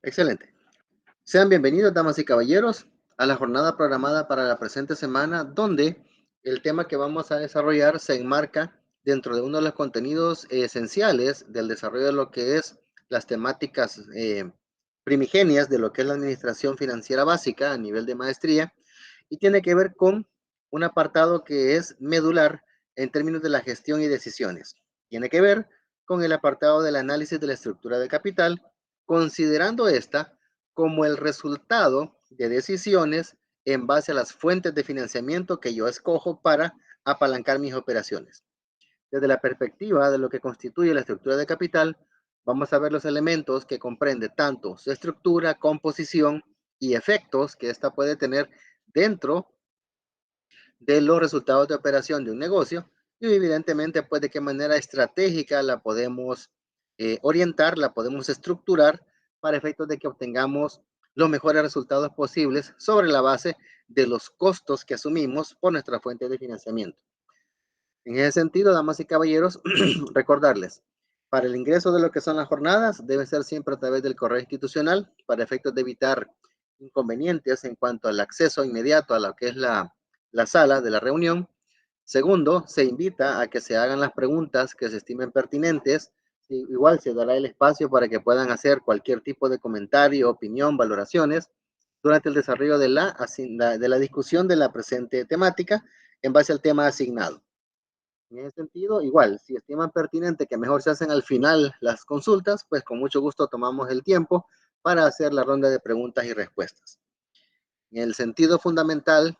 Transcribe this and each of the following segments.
Excelente. Sean bienvenidos, damas y caballeros, a la jornada programada para la presente semana, donde el tema que vamos a desarrollar se enmarca dentro de uno de los contenidos esenciales del desarrollo de lo que es las temáticas primigenias de lo que es la administración financiera básica a nivel de maestría, y tiene que ver con un apartado que es medular en términos de la gestión y decisiones. Tiene que ver con el apartado del análisis de la estructura de capital, considerando esta como el resultado de decisiones en base a las fuentes de financiamiento que yo escojo para apalancar mis operaciones. Desde la perspectiva de lo que constituye la estructura de capital, vamos a ver los elementos que comprende tanto su estructura, composición y efectos que ésta puede tener dentro de los resultados de operación de un negocio, y evidentemente pues de qué manera estratégica la podemos orientar, la podemos estructurar para efectos de que obtengamos los mejores resultados posibles sobre la base de los costos que asumimos por nuestra fuente de financiamiento. En ese sentido, damas y caballeros, recordarles, para el ingreso de lo que son las jornadas, debe ser siempre a través del correo institucional, para efectos de evitar inconvenientes en cuanto al acceso inmediato a lo que es la sala de la reunión. Segundo, se invita a que se hagan las preguntas que se estimen pertinentes. Igual se dará el espacio para que puedan hacer cualquier tipo de comentario, opinión, valoraciones durante el desarrollo de la discusión de la presente temática en base al tema asignado. En ese sentido, igual, si estiman pertinente que mejor se hacen al final las consultas, pues con mucho gusto tomamos el tiempo para hacer la ronda de preguntas y respuestas. En el sentido fundamental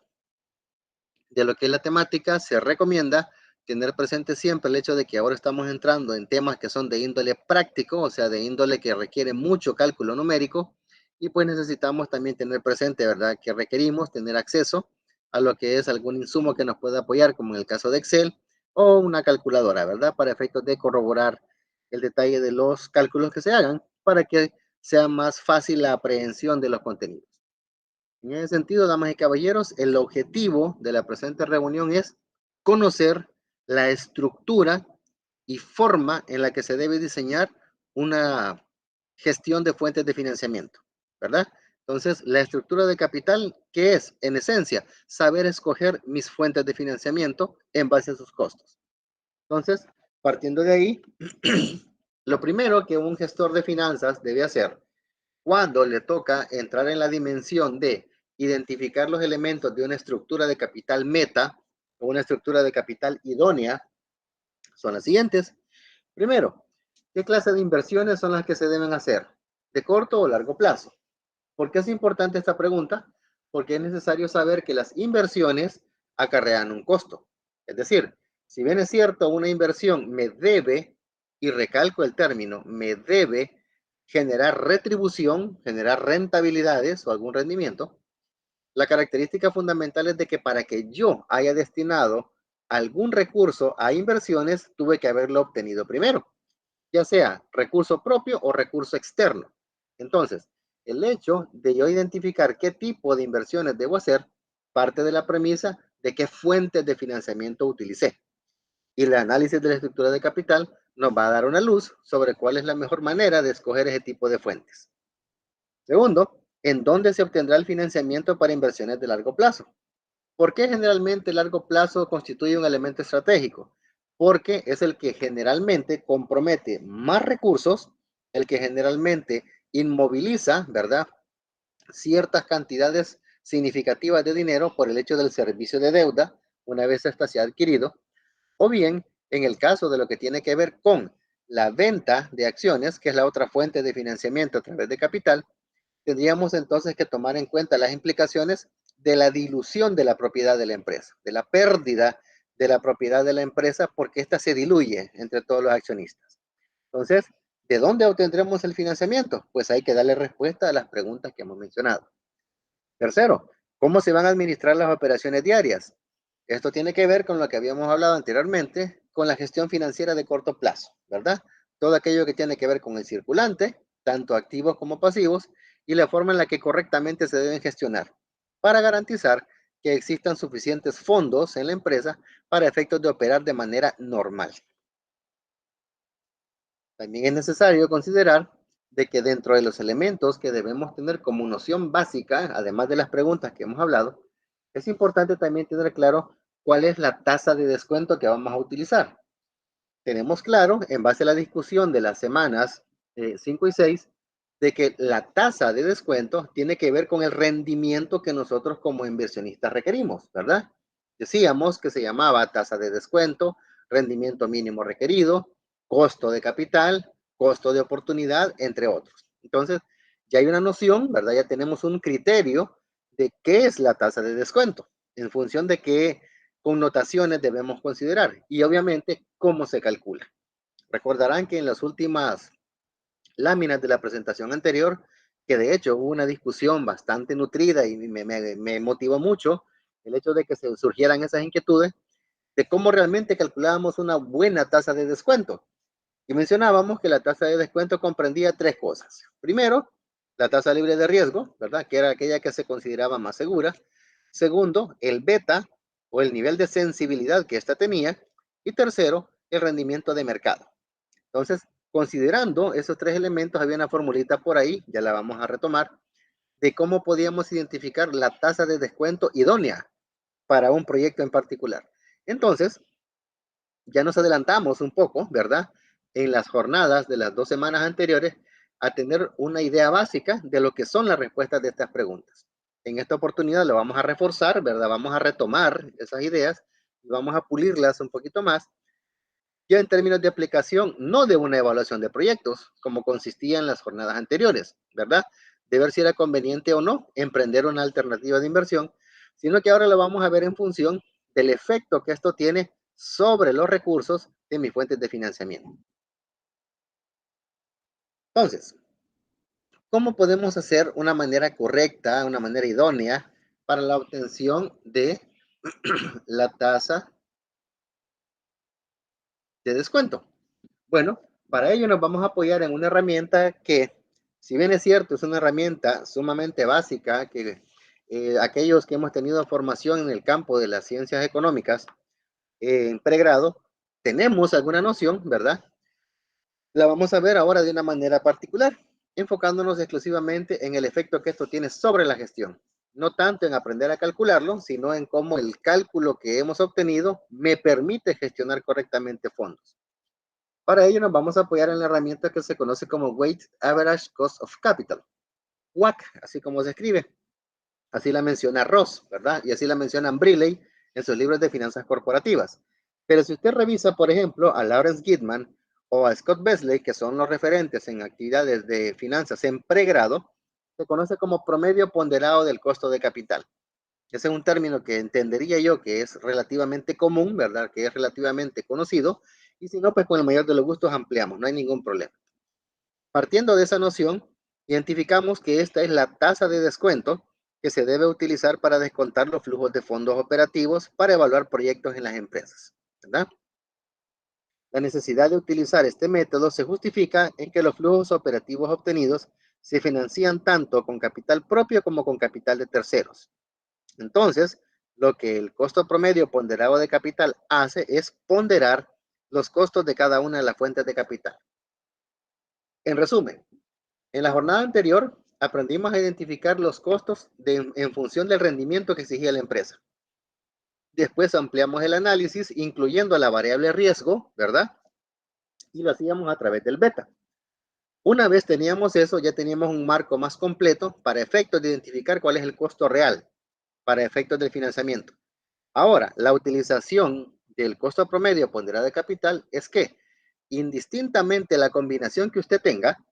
de lo que es la temática, se recomienda tener presente siempre el hecho de que ahora estamos entrando en temas que son de índole práctico, o sea, de índole que requiere mucho cálculo numérico, y pues necesitamos también tener presente, ¿verdad?, que requerimos tener acceso a lo que es algún insumo que nos pueda apoyar, como en el caso de Excel, o una calculadora, ¿verdad?, para efectos de corroborar el detalle de los cálculos que se hagan, para que sea más fácil la aprehensión de los contenidos. En ese sentido, damas y caballeros, el objetivo de la presente reunión es conocer la estructura y forma en la que se debe diseñar una gestión de fuentes de financiamiento, ¿verdad? Entonces, la estructura de capital, ¿qué es? En esencia, saber escoger mis fuentes de financiamiento en base a sus costos. Entonces, partiendo de ahí, lo primero que un gestor de finanzas debe hacer cuando le toca entrar en la dimensión de identificar los elementos de una estructura de capital meta o una estructura de capital idónea, son las siguientes. Primero, ¿qué clase de inversiones son las que se deben hacer? ¿De corto o largo plazo? ¿Por qué es importante esta pregunta? Porque es necesario saber que las inversiones acarrean un costo. Es decir, si bien es cierto, una inversión me debe, y recalco el término, me debe generar retribución, generar rentabilidades o algún rendimiento, la característica fundamental es de que para que yo haya destinado algún recurso a inversiones, tuve que haberlo obtenido primero, ya sea recurso propio o recurso externo. Entonces, el hecho de yo identificar qué tipo de inversiones debo hacer parte de la premisa de qué fuentes de financiamiento utilicé. Y el análisis de la estructura de capital nos va a dar una luz sobre cuál es la mejor manera de escoger ese tipo de fuentes. Segundo, ¿en dónde se obtendrá el financiamiento para inversiones de largo plazo? ¿Por qué generalmente el largo plazo constituye un elemento estratégico? Porque es el que generalmente compromete más recursos, el que generalmente inmoviliza, ¿verdad?, ciertas cantidades significativas de dinero por el hecho del servicio de deuda una vez ésta se ha adquirido, o bien en el caso de lo que tiene que ver con la venta de acciones, que es la otra fuente de financiamiento a través de capital, tendríamos entonces que tomar en cuenta las implicaciones de la dilución de la propiedad de la empresa, de la pérdida de la propiedad de la empresa, porque ésta se diluye entre todos los accionistas. Entonces, ¿de dónde obtendremos el financiamiento? Pues hay que darle respuesta a las preguntas que hemos mencionado. Tercero, ¿cómo se van a administrar las operaciones diarias? Esto tiene que ver con lo que habíamos hablado anteriormente, con la gestión financiera de corto plazo, ¿verdad? Todo aquello que tiene que ver con el circulante, tanto activos como pasivos, y la forma en la que correctamente se deben gestionar para garantizar que existan suficientes fondos en la empresa para efectos de operar de manera normal. También es necesario considerar de que dentro de los elementos que debemos tener como noción básica, además de las preguntas que hemos hablado, es importante también tener claro cuál es la tasa de descuento que vamos a utilizar. Tenemos claro, en base a la discusión de las semanas 5 y 6, de que la tasa de descuento tiene que ver con el rendimiento que nosotros como inversionistas requerimos, ¿verdad? Decíamos que se llamaba tasa de descuento, rendimiento mínimo requerido, costo de capital, costo de oportunidad, entre otros. Entonces, ya hay una noción, ¿verdad? Ya tenemos un criterio de qué es la tasa de descuento, en función de qué connotaciones debemos considerar y obviamente cómo se calcula. Recordarán que en las últimas láminas de la presentación anterior, que de hecho hubo una discusión bastante nutrida y me motivó mucho el hecho de que se surgieran esas inquietudes de cómo realmente calculábamos una buena tasa de descuento. Y mencionábamos que la tasa de descuento comprendía tres cosas. Primero, la tasa libre de riesgo, ¿verdad? Que era aquella que se consideraba más segura. Segundo, el beta o el nivel de sensibilidad que ésta tenía. Y tercero, el rendimiento de mercado. Entonces, considerando esos tres elementos, había una formulita por ahí, ya la vamos a retomar, de cómo podíamos identificar la tasa de descuento idónea para un proyecto en particular. Entonces, ya nos adelantamos un poco, ¿verdad? En las jornadas de las 2 semanas anteriores a tener una idea básica de lo que son las respuestas de estas preguntas. En esta oportunidad lo vamos a reforzar, ¿verdad? Vamos a retomar esas ideas y vamos a pulirlas un poquito más, ya en términos de aplicación, no de una evaluación de proyectos, como consistía en las jornadas anteriores, ¿verdad? De ver si era conveniente o no emprender una alternativa de inversión, sino que ahora lo vamos a ver en función del efecto que esto tiene sobre los recursos de mis fuentes de financiamiento. Entonces, ¿cómo podemos hacer una manera correcta, una manera idónea para la obtención de la tasa de descuento? Bueno, para ello nos vamos a apoyar en una herramienta que, si bien es cierto, es una herramienta sumamente básica que aquellos que hemos tenido formación en el campo de las ciencias económicas en pregrado, tenemos alguna noción, ¿verdad? La vamos a ver ahora de una manera particular, enfocándonos exclusivamente en el efecto que esto tiene sobre la gestión. No tanto en aprender a calcularlo, sino en cómo el cálculo que hemos obtenido me permite gestionar correctamente fondos. Para ello nos vamos a apoyar en la herramienta que se conoce como Weighted Average Cost of Capital, WAC, así como se escribe. Así la menciona Ross, ¿verdad? Y así la mencionan Briley en sus libros de finanzas corporativas. Pero si usted revisa, por ejemplo, a Lawrence Gidman o a Scott Besley, que son los referentes en actividades de finanzas en pregrado, se conoce como promedio ponderado del costo de capital. Ese es un término que entendería yo que es relativamente común, ¿verdad? Que es relativamente conocido. Y si no, pues con el mayor de los gustos ampliamos, no hay ningún problema. Partiendo de esa noción, identificamos que esta es la tasa de descuento que se debe utilizar para descontar los flujos de fondos operativos para evaluar proyectos en las empresas, ¿verdad? La necesidad de utilizar este método se justifica en que los flujos operativos obtenidos se financian tanto con capital propio como con capital de terceros. Entonces, lo que el costo promedio ponderado de capital hace es ponderar los costos de cada una de las fuentes de capital. En resumen, en la jornada anterior aprendimos a identificar los costos en función del rendimiento que exigía la empresa. Después ampliamos el análisis incluyendo la variable riesgo, ¿verdad? Y lo hacíamos a través del beta. Una vez teníamos eso, ya teníamos un marco más completo para efectos de identificar cuál es el costo real, para efectos del financiamiento. Ahora, la utilización del costo promedio ponderado de capital es que, indistintamente la combinación que usted tenga,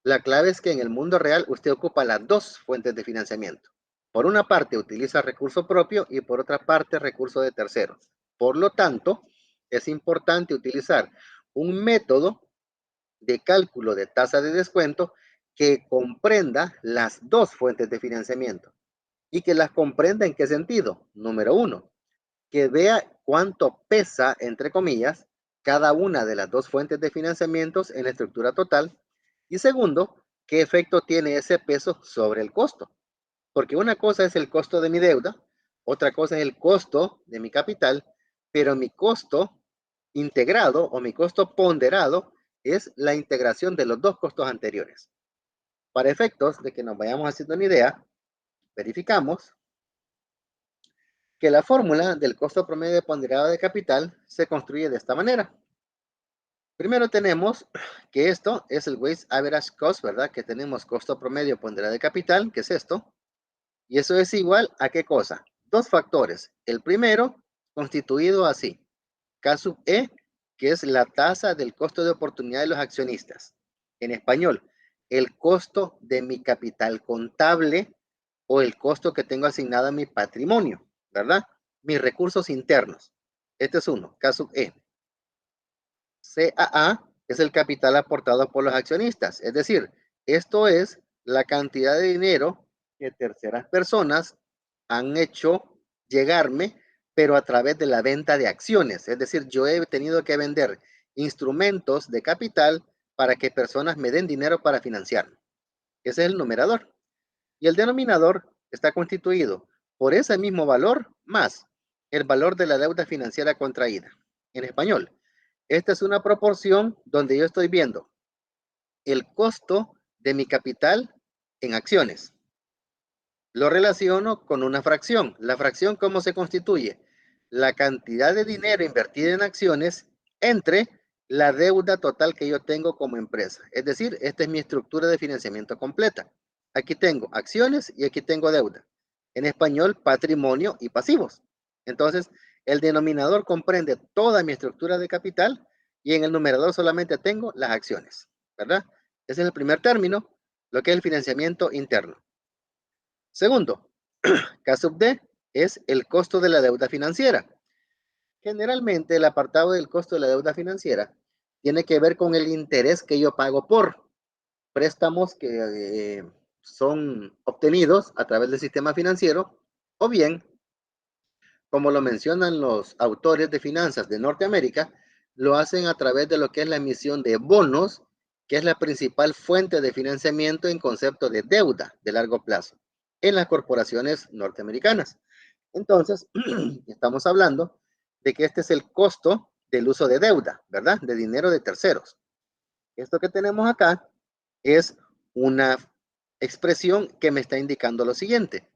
la clave es que en el mundo real usted ocupa las dos fuentes de financiamiento. Por una parte utiliza recurso propio y por otra parte recurso de terceros. Por lo tanto, es importante utilizar un método de cálculo de tasa de descuento que comprenda las dos fuentes de financiamiento y que las comprenda en qué sentido. Número uno, que vea cuánto pesa, entre comillas, cada una de las dos fuentes de financiamientos en la estructura total. Y segundo, qué efecto tiene ese peso sobre el costo. Porque una cosa es el costo de mi deuda, otra cosa es el costo de mi capital, pero mi costo integrado o mi costo ponderado es la integración de los dos costos anteriores. Para efectos de que nos vayamos haciendo una idea, verificamos que la fórmula del costo promedio ponderado de capital se construye de esta manera. Primero tenemos que esto es el weighted average cost, ¿verdad? Que tenemos costo promedio ponderado de capital, que es esto. Y eso es igual a ¿qué cosa? Dos factores. El primero, constituido así. K sub E, que es la tasa del costo de oportunidad de los accionistas. En español, el costo de mi capital contable o el costo que tengo asignado a mi patrimonio, ¿verdad? Mis recursos internos. Este es uno, K sub E. CAA es el capital aportado por los accionistas. Es decir, esto es la cantidad de dinero que terceras personas han hecho llegarme, pero a través de la venta de acciones. Es decir, yo he tenido que vender instrumentos de capital para que personas me den dinero para financiarme. Ese es el numerador. Y el denominador está constituido por ese mismo valor más el valor de la deuda financiera contraída. En español, esta es una proporción donde yo estoy viendo el costo de mi capital en acciones. Lo relaciono con una fracción. La fracción, ¿cómo se constituye? La cantidad de dinero invertida en acciones entre la deuda total que yo tengo como empresa. Es decir, esta es mi estructura de financiamiento completa. Aquí tengo acciones y aquí tengo deuda. En español, patrimonio y pasivos. Entonces, el denominador comprende toda mi estructura de capital y en el numerador solamente tengo las acciones, ¿verdad? Ese es el primer término, lo que es el financiamiento interno. Segundo, K sub D es el costo de la deuda financiera. Generalmente el apartado del costo de la deuda financiera tiene que ver con el interés que yo pago por préstamos que son obtenidos a través del sistema financiero o bien, como lo mencionan los autores de finanzas de Norteamérica, lo hacen a través de lo que es la emisión de bonos, que es la principal fuente de financiamiento en concepto de deuda de largo plazo en las corporaciones norteamericanas. Entonces, estamos hablando de que este es el costo del uso de deuda, ¿verdad? De dinero de terceros. Esto que tenemos acá es una expresión que me está indicando lo siguiente.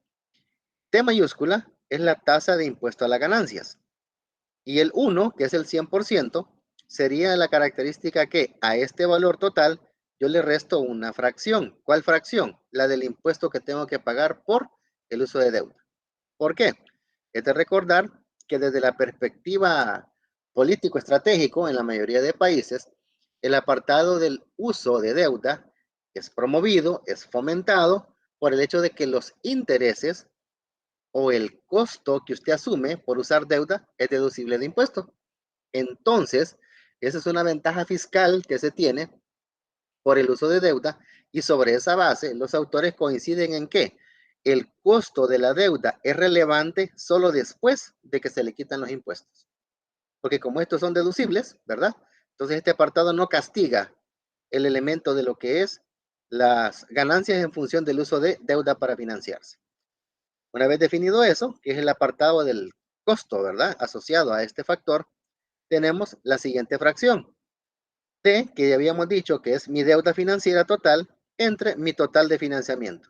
T mayúscula es la tasa de impuesto a las ganancias. Y el 1, que es el 100%, sería la característica que a este valor total yo le resto una fracción. ¿Cuál fracción? La del impuesto que tengo que pagar por el uso de deuda. ¿Por qué? Es de recordar que desde la perspectiva político-estratégico en la mayoría de países, el apartado del uso de deuda es promovido, es fomentado por el hecho de que los intereses o el costo que usted asume por usar deuda es deducible de impuestos. Entonces, esa es una ventaja fiscal que se tiene por el uso de deuda y sobre esa base los autores coinciden en que el costo de la deuda es relevante solo después de que se le quitan los impuestos. Porque como estos son deducibles, ¿verdad? Entonces este apartado no castiga el elemento de lo que es las ganancias en función del uso de deuda para financiarse. Una vez definido eso, que es el apartado del costo, ¿verdad? Asociado a este factor, tenemos la siguiente fracción. T, que ya habíamos dicho que es mi deuda financiera total entre mi total de financiamiento.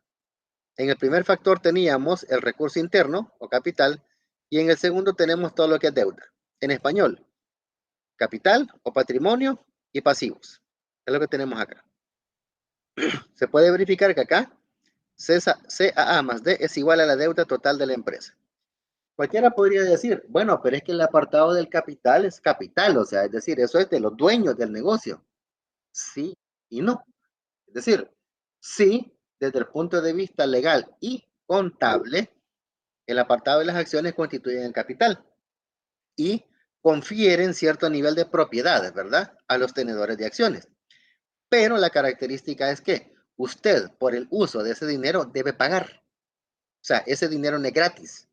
En el primer factor teníamos el recurso interno o capital y en el segundo tenemos todo lo que es deuda. En español, capital o patrimonio y pasivos. Es lo que tenemos acá. Se puede verificar que acá CAA más D es igual a la deuda total de la empresa. Cualquiera podría decir, bueno, pero es que el apartado del capital es capital, o sea, es decir, eso es de los dueños del negocio. Sí y no. Es decir, sí, desde el punto de vista legal y contable, el apartado de las acciones constituyen el capital y confieren cierto nivel de propiedades, ¿verdad? A los tenedores de acciones. Pero la característica es que usted, por el uso de ese dinero, debe pagar. O sea, ese dinero no es gratis.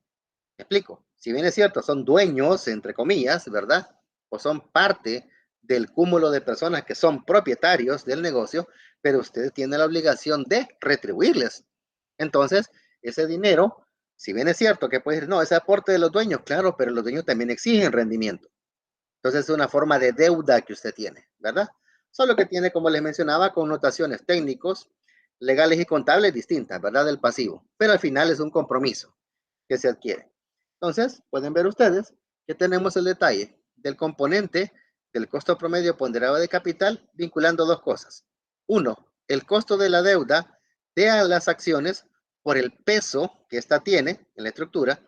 ¿Me explico? Si bien es cierto, son dueños, entre comillas, ¿verdad? O son parte del cúmulo de personas que son propietarios del negocio, pero usted tiene la obligación de retribuirles. Entonces, ese dinero Si bien es cierto que puedes decir, no, ese aporte de los dueños, claro, pero los dueños también exigen rendimiento. Entonces es una forma de deuda que usted tiene, ¿verdad? Solo que tiene, como les mencionaba, connotaciones técnicos, legales y contables distintas, ¿verdad? Del pasivo. Pero al final es un compromiso que se adquiere. Entonces, pueden ver ustedes que tenemos el detalle del componente del costo promedio ponderado de capital vinculando dos cosas. Uno, el costo de la deuda de las acciones por el peso que ésta tiene en la estructura,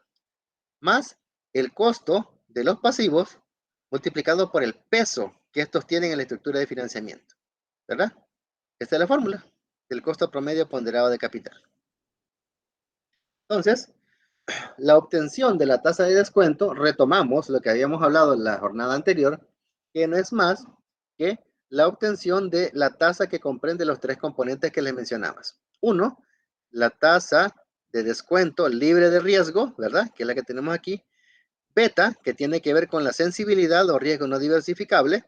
más el costo de los pasivos multiplicado por el peso que estos tienen en la estructura de financiamiento, ¿verdad? Esta es la fórmula del costo promedio ponderado de capital. Entonces, la obtención de la tasa de descuento, retomamos lo que habíamos hablado en la jornada anterior, que no es más que la obtención de la tasa que comprende los tres componentes que les mencionabas. Uno, la tasa de descuento libre de riesgo, ¿verdad? Que es la que tenemos aquí. Beta, que tiene que ver con la sensibilidad o riesgo no diversificable,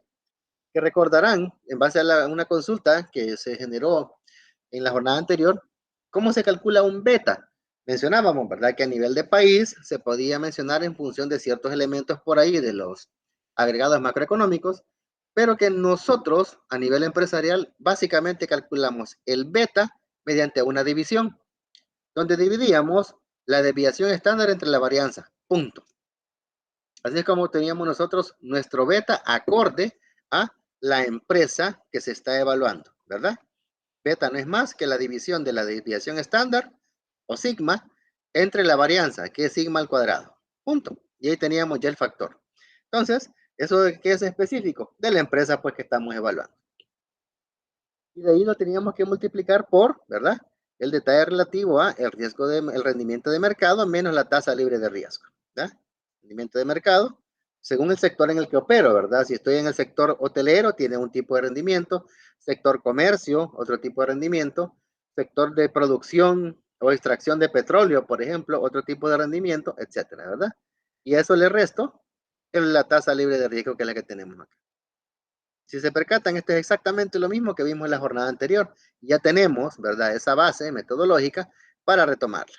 que recordarán, en base a una consulta que se generó en la jornada anterior, cómo se calcula un beta. Mencionábamos, ¿verdad? Que a nivel de país se podía mencionar en función de ciertos elementos por ahí de los agregados macroeconómicos, pero que nosotros a nivel empresarial básicamente calculamos el beta mediante una división, donde dividíamos la desviación estándar entre la varianza, punto. Así es como teníamos nosotros nuestro beta acorde a la empresa que se está evaluando, ¿verdad? Beta no es más que la división de la desviación estándar o sigma entre la varianza, que es sigma al cuadrado. Punto. Y ahí teníamos ya el factor. Entonces, ¿eso de qué es específico? De la empresa pues que estamos evaluando. Y de ahí lo teníamos que multiplicar por, ¿verdad? El detalle relativo a el riesgo el rendimiento de mercado menos la tasa libre de riesgo, ¿verdad? Rendimiento de mercado según el sector en el que opero, ¿verdad? Si estoy en el sector hotelero, tiene un tipo de rendimiento, sector comercio, otro tipo de rendimiento, sector de producción o extracción de petróleo, por ejemplo, otro tipo de rendimiento, etcétera, ¿verdad? Y a eso le resto la tasa libre de riesgo que es la que tenemos acá. Si se percatan, esto es exactamente lo mismo que vimos en la jornada anterior. Ya tenemos, ¿verdad? Esa base metodológica para retomarla.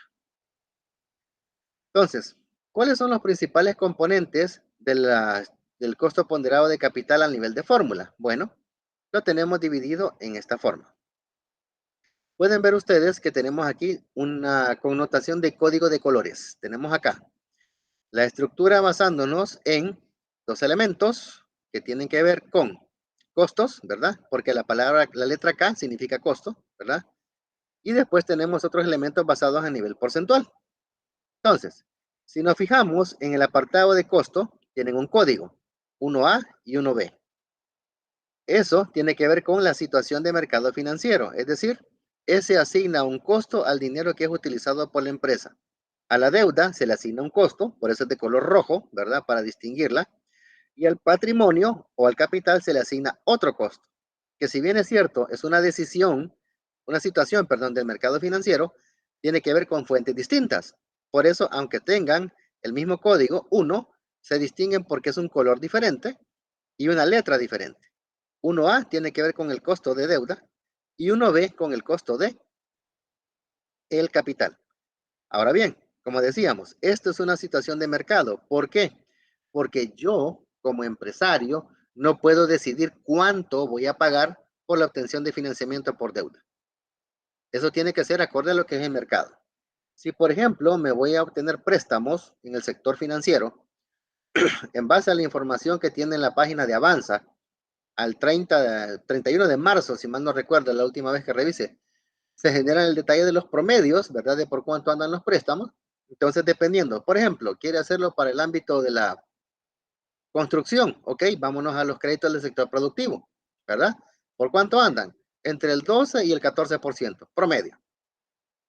Entonces, ¿cuáles son los principales componentes del costo ponderado de capital al nivel de fórmula? Bueno, lo tenemos dividido en esta forma. Pueden ver ustedes que tenemos aquí una connotación de código de colores. Tenemos acá la estructura basándonos en dos elementos que tienen que ver con costos, ¿verdad? Porque la letra K significa costo, ¿verdad? Y después tenemos otros elementos basados a nivel porcentual. Entonces, si nos fijamos en el apartado de costo, tienen un código, 1A y 1B. Eso tiene que ver con la situación de mercado financiero, es decir, ese asigna un costo al dinero que es utilizado por la empresa. A la deuda se le asigna un costo, por eso es de color rojo, ¿verdad? Para distinguirla. Y al patrimonio o al capital se le asigna otro costo, que si bien es cierto, es una decisión, una situación, perdón, del mercado financiero, tiene que ver con fuentes distintas. Por eso, aunque tengan el mismo código, uno se distinguen porque es un color diferente y una letra diferente. 1A tiene que ver con el costo de deuda y 1B con el costo de el capital. Ahora bien, como decíamos, esto es una situación de mercado. ¿Por qué? Porque yo, como empresario, no puedo decidir cuánto voy a pagar por la obtención de financiamiento por deuda. Eso tiene que ser acorde a lo que es el mercado. Si, por ejemplo, me voy a obtener préstamos en el sector financiero, en base a la información que tiene en la página de Avanza, al 31 de marzo, si mal no recuerdo, la última vez que revisé, se genera el detalle de los promedios, ¿verdad? De por cuánto andan los préstamos. Entonces, dependiendo, por ejemplo, quiere hacerlo para el ámbito de la construcción, ok, vámonos a los créditos del sector productivo, ¿verdad? ¿Por cuánto andan? Entre el 12 y el 14%, promedio.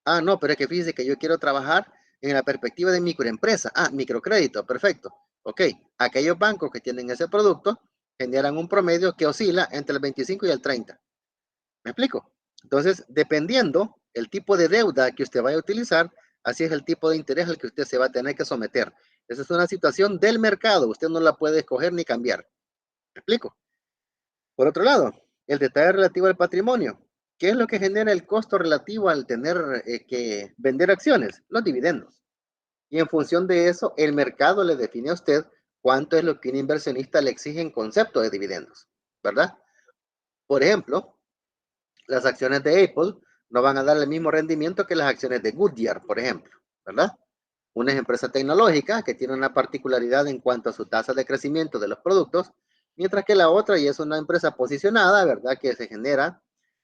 Ah, no, pero es que fíjese que yo quiero trabajar en la perspectiva de microempresa. Ah, microcrédito, perfecto. Ok, aquellos bancos que tienen ese producto generan un promedio que oscila entre el 25 y el 30. ¿Me explico? Entonces, dependiendo el tipo de deuda que usted vaya a utilizar, así es el tipo de interés al que usted se va a tener que someter. Esa es una situación del mercado, usted no la puede escoger ni cambiar. ¿Me explico? Por otro lado, el detalle relativo al patrimonio. ¿Qué es lo que genera el costo relativo al tener que vender acciones? Los dividendos. Y en función de eso, el mercado le define a usted cuánto es lo que un inversionista le exige en concepto de dividendos, ¿verdad? Por ejemplo, las acciones de Apple no van a dar el mismo rendimiento que las acciones de Goodyear, por ejemplo, ¿verdad? Una es empresa tecnológica que tiene una particularidad en cuanto a su tasa de crecimiento de los productos, mientras que la otra y es una empresa posicionada, ¿verdad? Que se genera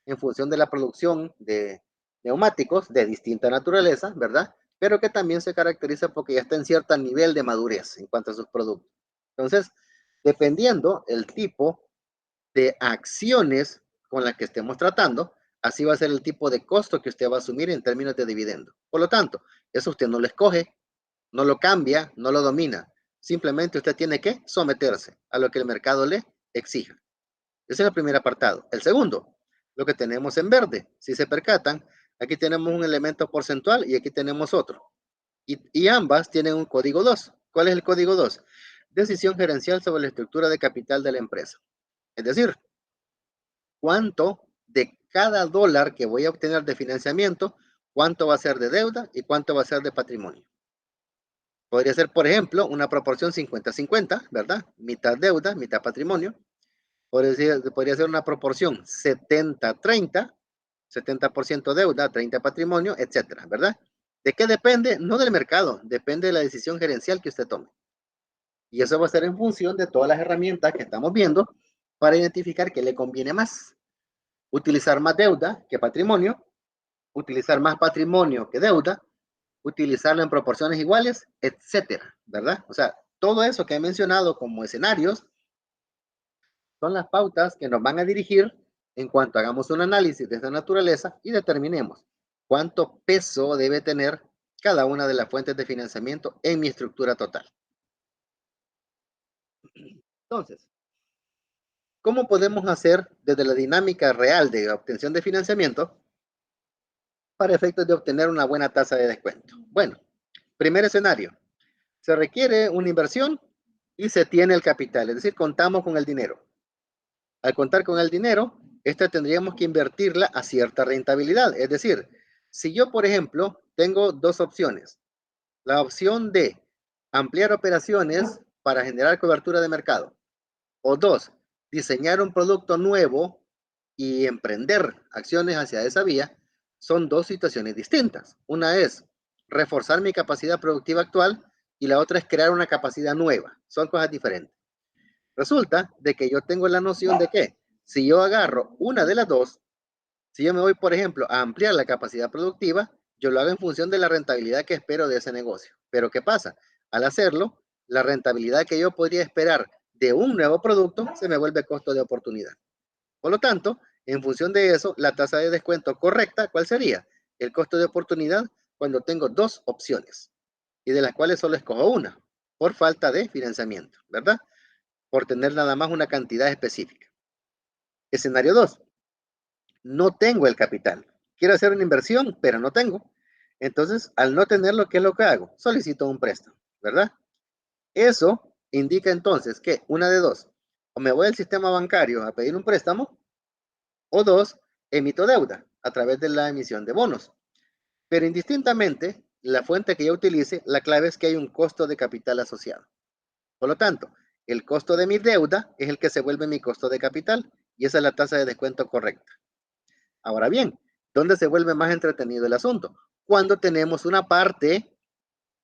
en función de la producción de neumáticos de distinta naturaleza, ¿verdad? Pero que también se caracteriza porque ya está en cierto nivel de madurez en cuanto a sus productos. Entonces, dependiendo el tipo de acciones con las que estemos tratando, así va a ser el tipo de costo que usted va a asumir en términos de dividendo. Por lo tanto, eso usted no lo escoge, no lo cambia, no lo domina. Simplemente usted tiene que someterse a lo que el mercado le exija. Ese es el primer apartado. El segundo, lo que tenemos en verde. Si se percatan, aquí tenemos un elemento porcentual y aquí tenemos otro. Y ambas tienen un código 2. ¿Cuál es el código 2? Decisión gerencial sobre la estructura de capital de la empresa. Es decir, cuánto de cada dólar que voy a obtener de financiamiento, cuánto va a ser de deuda y cuánto va a ser de patrimonio. Podría ser, por ejemplo, una proporción 50-50, ¿verdad? Mitad deuda, mitad patrimonio. Podría ser una proporción 70-30, 70% deuda, 30 patrimonio, etcétera, ¿verdad? ¿De qué depende? No del mercado, depende de la decisión gerencial que usted tome. Y eso va a ser en función de todas las herramientas que estamos viendo para identificar qué le conviene más. Utilizar más deuda que patrimonio, utilizar más patrimonio que deuda, utilizarlo en proporciones iguales, etcétera, ¿verdad? O sea, todo eso que he mencionado como escenarios son las pautas que nos van a dirigir en cuanto hagamos un análisis de esta naturaleza y determinemos cuánto peso debe tener cada una de las fuentes de financiamiento en mi estructura total. Entonces, ¿cómo podemos hacer desde la dinámica real de obtención de financiamiento para efectos de obtener una buena tasa de descuento? Bueno, primer escenario, se requiere una inversión y se tiene el capital, es decir, contamos con el dinero. Al contar con el dinero, esta tendríamos que invertirla a cierta rentabilidad. Es decir, si yo, por ejemplo, tengo dos opciones. La opción de ampliar operaciones para generar cobertura de mercado. O dos, diseñar un producto nuevo y emprender acciones hacia esa vía, son dos situaciones distintas. Una es reforzar mi capacidad productiva actual y la otra es crear una capacidad nueva. Son cosas diferentes. Resulta de que yo tengo la noción de que si yo agarro una de las dos, si yo me voy, por ejemplo, a ampliar la capacidad productiva, yo lo hago en función de la rentabilidad que espero de ese negocio. Pero ¿qué pasa? Al hacerlo, la rentabilidad que yo podría esperar de un nuevo producto se me vuelve costo de oportunidad. Por lo tanto, en función de eso, la tasa de descuento correcta, ¿cuál sería? El costo de oportunidad cuando tengo dos opciones y de las cuales solo escojo una por falta de financiamiento, ¿verdad? Por tener nada más una cantidad específica. Escenario 2, no tengo el capital. Quiero hacer una inversión, pero no tengo. Entonces, al no tenerlo, ¿qué es lo que hago? Solicito un préstamo, ¿verdad? Eso indica entonces que una de dos, o me voy al sistema bancario a pedir un préstamo, o dos, emito deuda a través de la emisión de bonos. Pero indistintamente, la fuente que yo utilice, la clave es que hay un costo de capital asociado. Por lo tanto, el costo de mi deuda es el que se vuelve mi costo de capital y esa es la tasa de descuento correcta. Ahora bien, ¿dónde se vuelve más entretenido el asunto? Cuando tenemos una parte,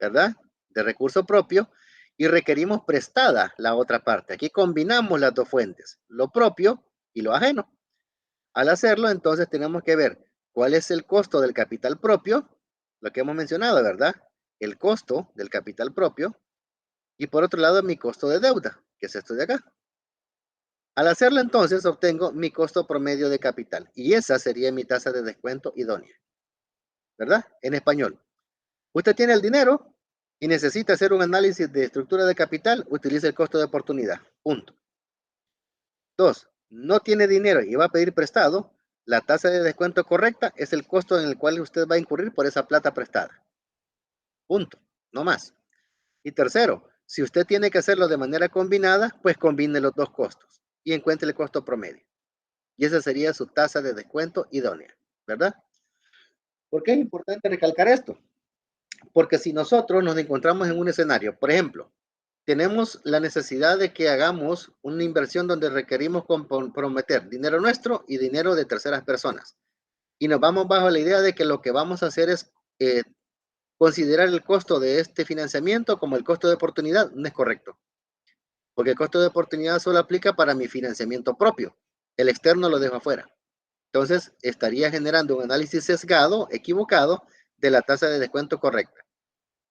¿verdad?, de recurso propio y requerimos prestada la otra parte. Aquí combinamos las dos fuentes, lo propio y lo ajeno. Al hacerlo, entonces tenemos que ver cuál es el costo del capital propio, lo que hemos mencionado, ¿verdad? El costo del capital propio y por otro lado mi costo de deuda, que es esto de acá. Al hacerlo entonces obtengo mi costo promedio de capital y esa sería mi tasa de descuento idónea, ¿verdad? En español. Usted tiene el dinero y necesita hacer un análisis de estructura de capital, utiliza el costo de oportunidad. Punto. Dos, no tiene dinero y va a pedir prestado, la tasa de descuento correcta es el costo en el cual usted va a incurrir por esa plata prestada. Punto. No más. Y tercero, si usted tiene que hacerlo de manera combinada, pues combine los dos costos y encuentre el costo promedio. Y esa sería su tasa de descuento idónea, ¿verdad? ¿Por qué es importante recalcar esto? Porque si nosotros nos encontramos en un escenario, por ejemplo, tenemos la necesidad de que hagamos una inversión donde requerimos comprometer dinero nuestro y dinero de terceras personas. Y nos vamos bajo la idea de que lo que vamos a hacer es considerar el costo de este financiamiento como el costo de oportunidad. No es correcto, porque el costo de oportunidad solo aplica para mi financiamiento propio. El externo lo dejo afuera. Entonces, estaría generando un análisis sesgado, equivocado, de la tasa de descuento correcta.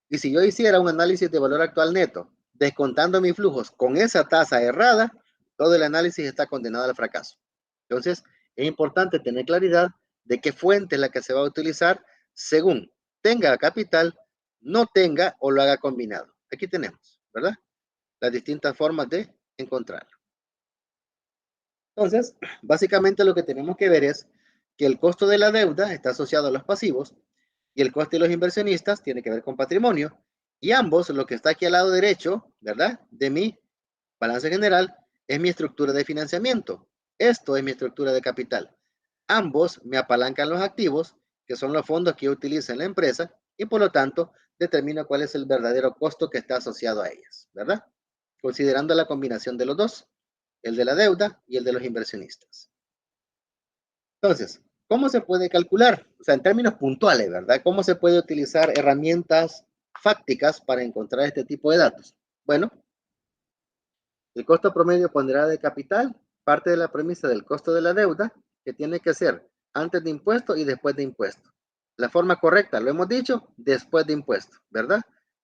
Y si yo hiciera un análisis de valor actual neto, descontando mis flujos con esa tasa errada, todo el análisis está condenado al fracaso. Entonces, es importante tener claridad de qué fuente es la que se va a utilizar según tenga capital, no tenga o lo haga combinado. Aquí tenemos, ¿verdad? Las distintas formas de encontrarlo. Entonces, básicamente lo que tenemos que ver es que el costo de la deuda está asociado a los pasivos y el coste de los inversionistas tiene que ver con patrimonio. Y ambos, lo que está aquí al lado derecho, ¿verdad? De mi balance general, es mi estructura de financiamiento. Esto es mi estructura de capital. Ambos me apalancan los activos, que son los fondos que yo utilizo en la empresa, y por lo tanto determino cuál es el verdadero costo que está asociado a ellas, ¿verdad? Considerando la combinación de los dos, el de la deuda y el de los inversionistas. Entonces, ¿cómo se puede calcular? O sea, en términos puntuales, ¿verdad? ¿Cómo se puede utilizar herramientas fácticas para encontrar este tipo de datos? Bueno, el costo promedio ponderado de capital parte de la premisa del costo de la deuda, que tiene que ser antes de impuesto y después de impuesto. La forma correcta, lo hemos dicho, después de impuesto, ¿verdad?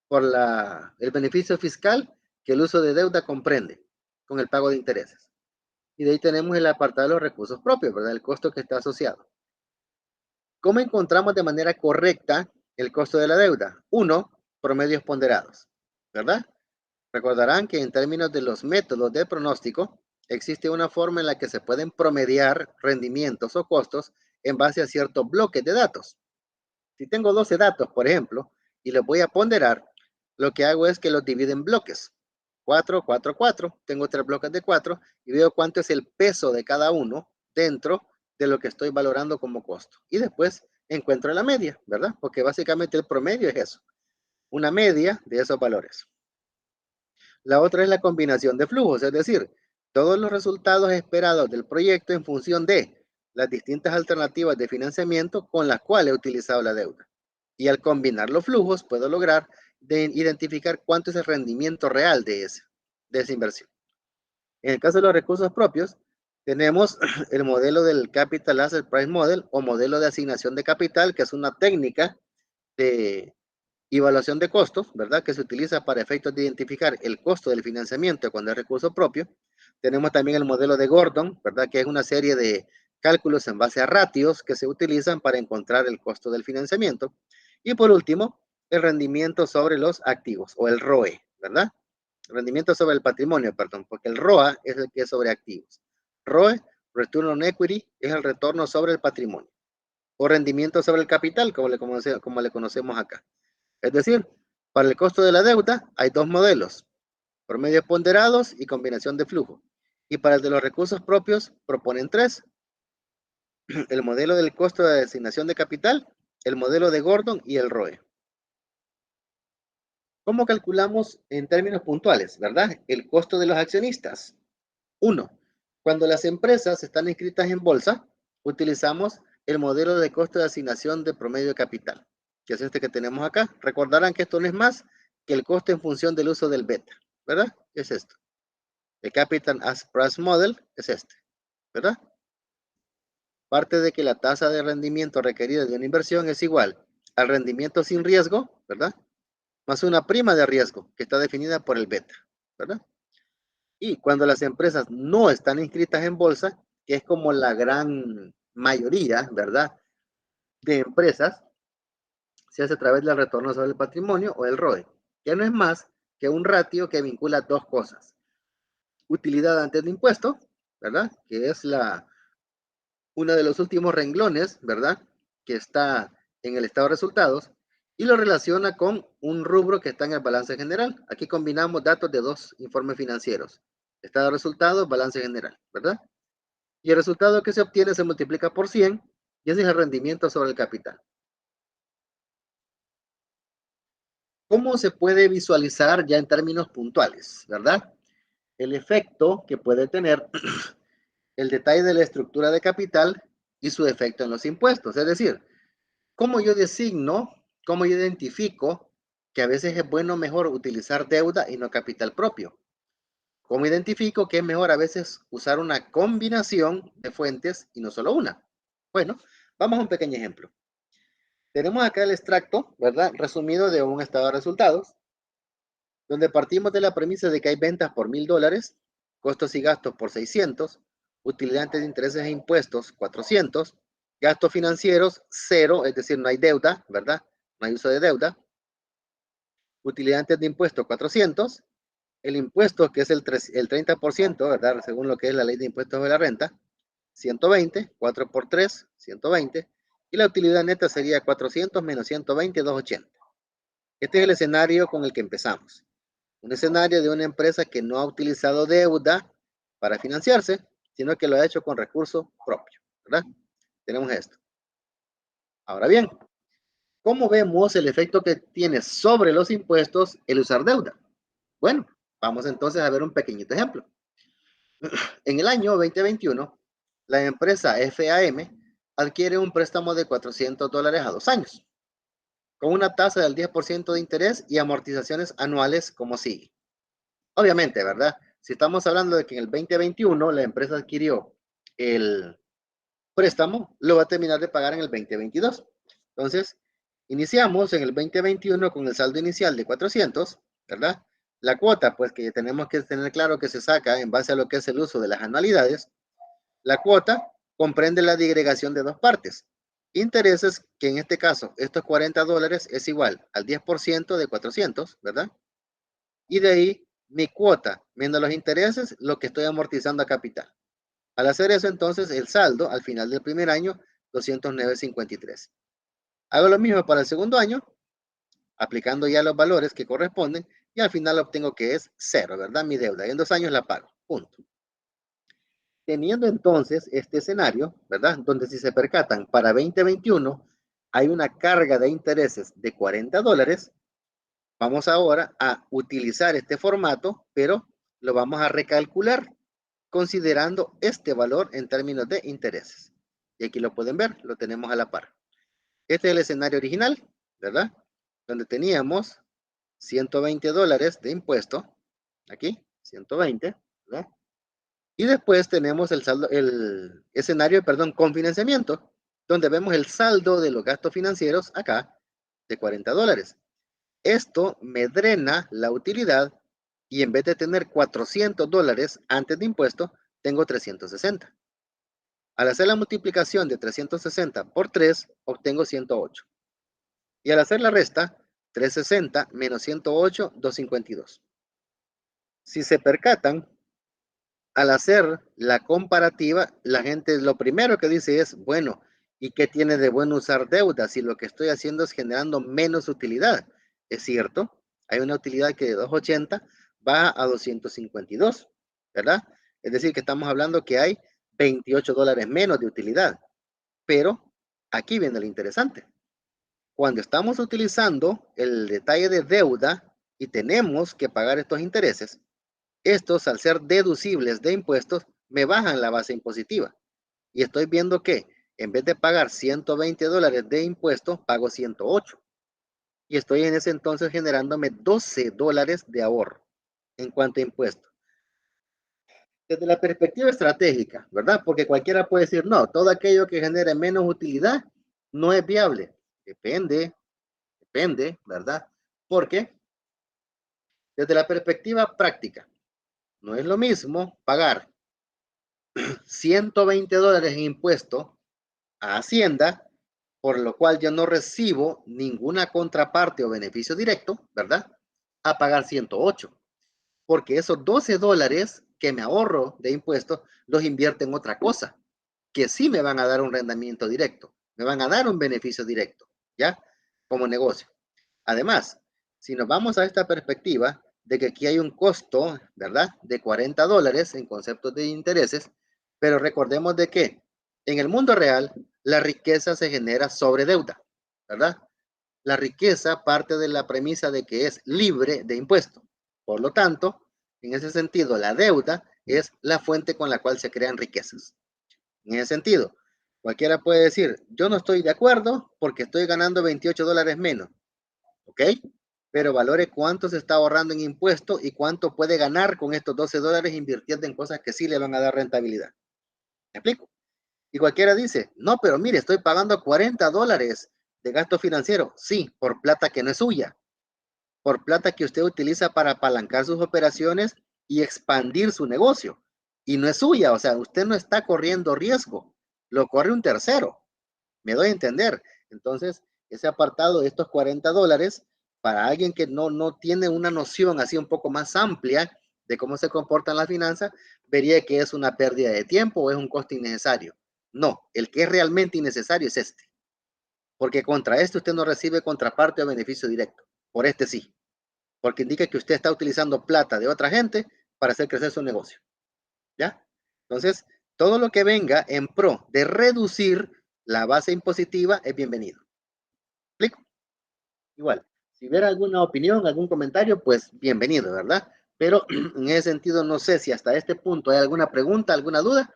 Por el beneficio fiscal que el uso de deuda comprende con el pago de intereses. Y de ahí tenemos el apartado de los recursos propios, ¿verdad? El costo que está asociado. ¿Cómo encontramos de manera correcta el costo de la deuda? Uno, promedios ponderados, ¿verdad? Recordarán que en términos de los métodos de pronóstico, existe una forma en la que se pueden promediar rendimientos o costos en base a ciertos bloques de datos. Si tengo 12 datos, por ejemplo, y los voy a ponderar, lo que hago es que los divido en bloques. 4, 4, 4. Tengo 3 bloques de 4 y veo cuánto es el peso de cada uno dentro de lo que estoy valorando como costo. Y después encuentro la media, ¿verdad? Porque básicamente el promedio es eso, una media de esos valores. La otra es la combinación de flujos, es decir, todos los resultados esperados del proyecto en función de las distintas alternativas de financiamiento con las cuales he utilizado la deuda. Y al combinar los flujos puedo lograr identificar cuánto es el rendimiento real de esa inversión. En el caso de los recursos propios, tenemos el modelo del Capital Asset Price Model o modelo de asignación de capital, que es una técnica de evaluación de costos, ¿verdad? Que se utiliza para efectos de identificar el costo del financiamiento cuando es recurso propio. Tenemos también el modelo de Gordon, ¿verdad? Que es una serie de cálculos en base a ratios que se utilizan para encontrar el costo del financiamiento. Y por último, el rendimiento sobre los activos o el ROE, ¿verdad? Rendimiento sobre el patrimonio, perdón, porque el ROA es el que es sobre activos. ROE, Return on Equity, es el retorno sobre el patrimonio. O rendimiento sobre el capital, como le conocemos acá. Es decir, para el costo de la deuda hay dos modelos, promedios ponderados y combinación de flujo. Y para el de los recursos propios proponen tres, el modelo del costo de asignación de capital, el modelo de Gordon y el ROE. ¿Cómo calculamos en términos puntuales, verdad? El costo de los accionistas. Uno, cuando las empresas están inscritas en bolsa, utilizamos el modelo de costo de asignación de promedio de capital, que es este que tenemos acá. Recordarán que esto no es más que el costo en función del uso del beta, ¿verdad? Es esto. El Capital as Price Model es este, ¿verdad? Parte de que la tasa de rendimiento requerida de una inversión es igual al rendimiento sin riesgo, ¿verdad? Más una prima de riesgo que está definida por el beta, ¿verdad? Y cuando las empresas no están inscritas en bolsa, que es como la gran mayoría, ¿verdad? De empresas, se hace a través del retorno sobre el patrimonio o el ROE, que no es más que un ratio que vincula dos cosas. Utilidad antes de impuesto, ¿verdad? Que es uno de los últimos renglones, ¿verdad? Que está en el estado de resultados y lo relaciona con un rubro que está en el balance general. Aquí combinamos datos de dos informes financieros. Estado de resultados, balance general, ¿verdad? Y el resultado que se obtiene se multiplica por 100 y ese es el rendimiento sobre el capital. ¿Cómo se puede visualizar ya en términos puntuales, verdad? El efecto que puede tener el detalle de la estructura de capital y su efecto en los impuestos. Es decir, cómo yo designo, cómo yo identifico que a veces es bueno mejor utilizar deuda y no capital propio. Cómo identifico que es mejor a veces usar una combinación de fuentes y no solo una. Bueno, vamos a un pequeño ejemplo. Tenemos acá el extracto, ¿verdad? Resumido de un estado de resultados, donde partimos de la premisa de que hay ventas por $1,000, costos y gastos por 600, utilidad de intereses e impuestos 400, gastos financieros 0, es decir, no hay deuda, ¿verdad? No hay uso de deuda, utilidad de impuestos 400, el impuesto que es el 30%, ¿verdad? Según lo que es la ley de impuestos de la renta, 120, 4 por 3, 120, y la utilidad neta sería 400 menos 120, 280. Este es el escenario con el que empezamos. Un escenario de una empresa que no ha utilizado deuda para financiarse, sino que lo ha hecho con recursos propios, ¿verdad? Tenemos esto. Ahora bien, ¿cómo vemos el efecto que tiene sobre los impuestos el usar deuda? Bueno, vamos entonces a ver un pequeñito ejemplo. En el año 2021, la empresa FAM adquiere un préstamo de $400 a 2 años, con una tasa del 10% de interés y amortizaciones anuales como sigue. Obviamente, ¿verdad? Si estamos hablando de que en el 2021 la empresa adquirió el préstamo, lo va a terminar de pagar en el 2022. Entonces, iniciamos en el 2021 con el saldo inicial de 400, ¿verdad? La cuota, pues que tenemos que tener claro que se saca en base a lo que es el uso de las anualidades. La cuota comprende la digregación de dos partes. Intereses, que en este caso, estos $40 es igual al 10% de 400, ¿verdad? Y de ahí mi cuota menos los intereses, lo que estoy amortizando a capital. Al hacer eso, entonces, el saldo al final del primer año, 209.53. Hago lo mismo para el segundo año, aplicando ya los valores que corresponden, y al final obtengo que es cero, ¿verdad? Mi deuda. Y en 2 años la pago. Punto. Teniendo entonces este escenario, ¿verdad? Donde si se percatan, para 2021 hay una carga de intereses de $40, vamos ahora a utilizar este formato, pero lo vamos a recalcular considerando este valor en términos de intereses. Y aquí lo pueden ver, lo tenemos a la par. Este es el escenario original, ¿verdad? Donde teníamos $120 de impuesto, aquí, 120, ¿verdad? Y después tenemos el saldo, el escenario, perdón, con financiamiento, donde vemos el saldo de los gastos financieros acá de $40. Esto me drena la utilidad y en vez de tener $400 antes de impuesto, tengo 360. Al hacer la multiplicación de 360 por 3, obtengo 108. Y al hacer la resta, 360 menos 108, 252. Si se percatan, al hacer la comparativa, la gente lo primero que dice es, bueno, ¿y qué tiene de bueno usar deuda si lo que estoy haciendo es generando menos utilidad? Es cierto, hay una utilidad que de 280 va a 252, ¿verdad? Es decir, que estamos hablando que hay $28 menos de utilidad. Pero aquí viene lo interesante. Cuando estamos utilizando el detalle de deuda y tenemos que pagar estos intereses, estos, al ser deducibles de impuestos, me bajan la base impositiva. Y estoy viendo que en vez de pagar $120 de impuestos, pago 108. Y estoy en ese entonces generándome $12 de ahorro en cuanto a impuestos. Desde la perspectiva estratégica, ¿verdad? Porque cualquiera puede decir, no, todo aquello que genere menos utilidad no es viable. Depende, ¿verdad? Porque desde la perspectiva práctica, no es lo mismo pagar $120 en impuesto a Hacienda, por lo cual yo no recibo ninguna contraparte o beneficio directo, ¿verdad? A pagar 108, porque esos $12 que me ahorro de impuestos los invierto en otra cosa, que sí me van a dar un rendimiento directo, me van a dar un beneficio directo, ¿ya? Como negocio. Además, si nos vamos a esta perspectiva de que aquí hay un costo, ¿verdad? De $40 en conceptos de intereses, pero recordemos de que en el mundo real la riqueza se genera sobre deuda, ¿verdad? la riqueza parte de la premisa de que es libre de impuesto. Por lo tanto, en ese sentido, la deuda es la fuente con la cual se crean riquezas. En ese sentido, cualquiera puede decir, yo no estoy de acuerdo porque estoy ganando $28 menos, ¿ok? Pero valore cuánto se está ahorrando en impuestos y cuánto puede ganar con estos $12 invirtiendo en cosas que sí le van a dar rentabilidad. ¿Me explico? Y cualquiera dice, no, pero mire, estoy pagando $40 de gasto financiero. Sí, por plata que no es suya, por plata que usted utiliza para apalancar sus operaciones y expandir su negocio. Y no es suya, o sea, usted no está corriendo riesgo, lo corre un tercero. Me doy a entender. Entonces, ese apartado de estos $40, para alguien que no tiene una noción así un poco más amplia de cómo se comportan las finanzas, vería que es una pérdida de tiempo o es un costo innecesario. No, el que es realmente innecesario es este, porque contra este usted no recibe contraparte o beneficio directo. Por este sí, porque indica que usted está utilizando plata de otra gente para hacer crecer su negocio. ¿Ya? Entonces, todo lo que venga en pro de reducir la base impositiva es bienvenido. ¿Explico? Igual, si hubiera alguna opinión, algún comentario, pues bienvenido, ¿verdad? Pero en ese sentido, no sé si hasta este punto hay alguna pregunta, alguna duda.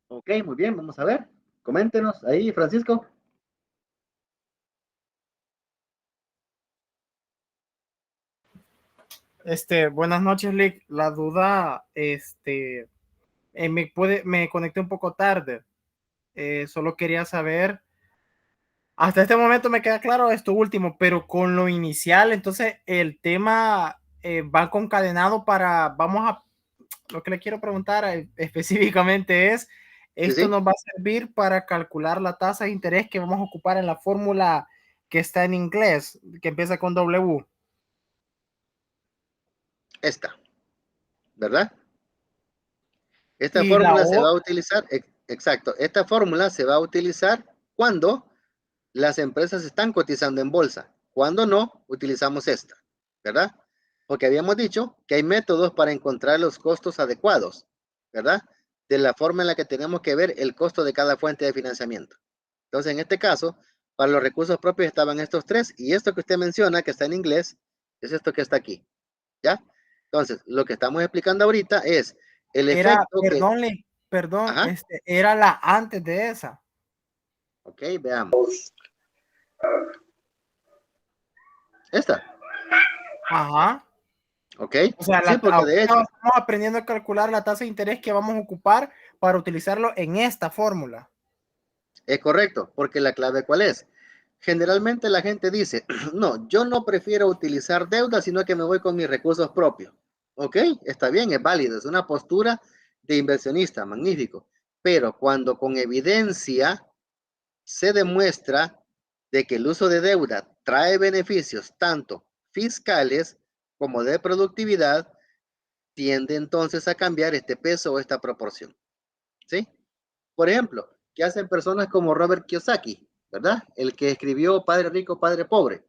Ok, muy bien, vamos a ver. Coméntenos ahí, Francisco. Buenas noches, Lick. La duda, me conecté un poco tarde. Solo quería saber, hasta este momento me queda claro esto último, pero con lo inicial, entonces el tema va concadenado lo que le quiero preguntar específicamente es, Sí, ¿esto sí, nos va a servir para calcular la tasa de interés que vamos a ocupar en la fórmula que está en inglés, que empieza con W? esta, ¿verdad? Esta Y la fórmula se va O, a utilizar, exacto, esta fórmula se va a utilizar cuando las empresas están cotizando en bolsa. Cuando no, utilizamos esta, ¿verdad? Porque habíamos dicho que hay métodos para encontrar los costos adecuados, ¿verdad? De la forma en la que tenemos que ver el costo de cada fuente de financiamiento. Entonces, en este caso, para los recursos propios estaban estos tres y esto que usted menciona, que está en inglés, es esto que está aquí, ¿ya? Entonces, lo que estamos explicando ahorita es el era, efecto que, perdón, perdón, ajá, era la antes de esa. ok, veamos. Esta, Ajá. ok, O sea, sí, porque de ahorita hecho, estamos aprendiendo a calcular la tasa de interés que vamos a ocupar para utilizarlo en esta fórmula. es correcto, porque la clave ¿cuál es? Generalmente la gente dice, no, yo no prefiero utilizar deuda, sino que me voy con mis recursos propios. Ok, está bien, es válido, es una postura de inversionista, magnífico. Pero cuando con evidencia se demuestra de que el uso de deuda trae beneficios tanto fiscales como de productividad, tiende entonces a cambiar este peso o esta proporción. ¿Sí? Por ejemplo, ¿qué hacen personas como Robert Kiyosaki, ¿verdad? El que escribió Padre Rico, Padre Pobre.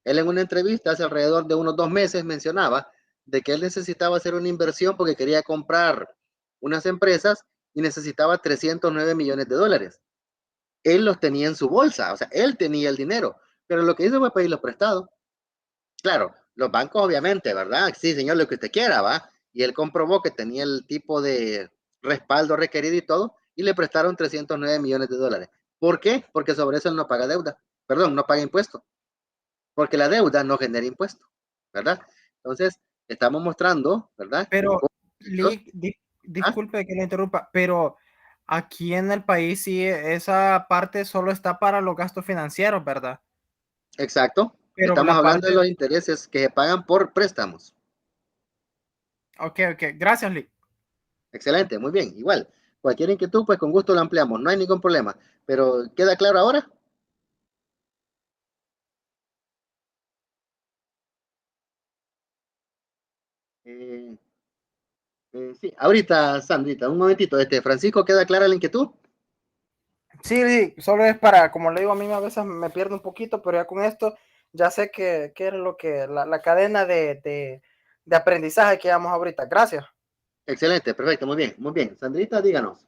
Él en una entrevista hace alrededor de unos 2 meses mencionaba de que él necesitaba hacer una inversión porque quería comprar unas empresas y necesitaba $309 millones. Él los tenía en su bolsa, o sea, él tenía el dinero, pero lo que hizo fue pedirlos prestados. Claro, los bancos obviamente, ¿verdad? Sí, señor, lo que usted quiera, ¿va? Y él comprobó que tenía el tipo de respaldo requerido y todo, y le prestaron $309 millones. ¿Por qué? Porque sobre eso él no paga deuda, perdón, no paga impuesto, porque la deuda no genera impuesto, ¿verdad? Entonces, estamos mostrando, ¿verdad? Pero, Ellos, ¿ah? disculpe que le interrumpa, pero aquí en el país sí, esa parte solo está para los gastos financieros, ¿verdad? Exacto, Pero estamos la hablando de parte, los intereses que se pagan por préstamos. ok, ok, gracias, Lee. Excelente, muy bien, igual. Cualquier inquietud, pues con gusto lo ampliamos, no hay ningún problema. Pero, ¿queda claro ahora? Eh, sí, ahorita, Sandrita, un momentito. Francisco, ¿queda clara la inquietud? Sí, Lee, solo es para, como le digo, a mí a veces me pierdo un poquito, pero ya con esto ya sé que es lo que, la cadena de aprendizaje que llevamos ahorita. Gracias. Excelente, perfecto, muy bien, muy bien. Sandrita, díganos.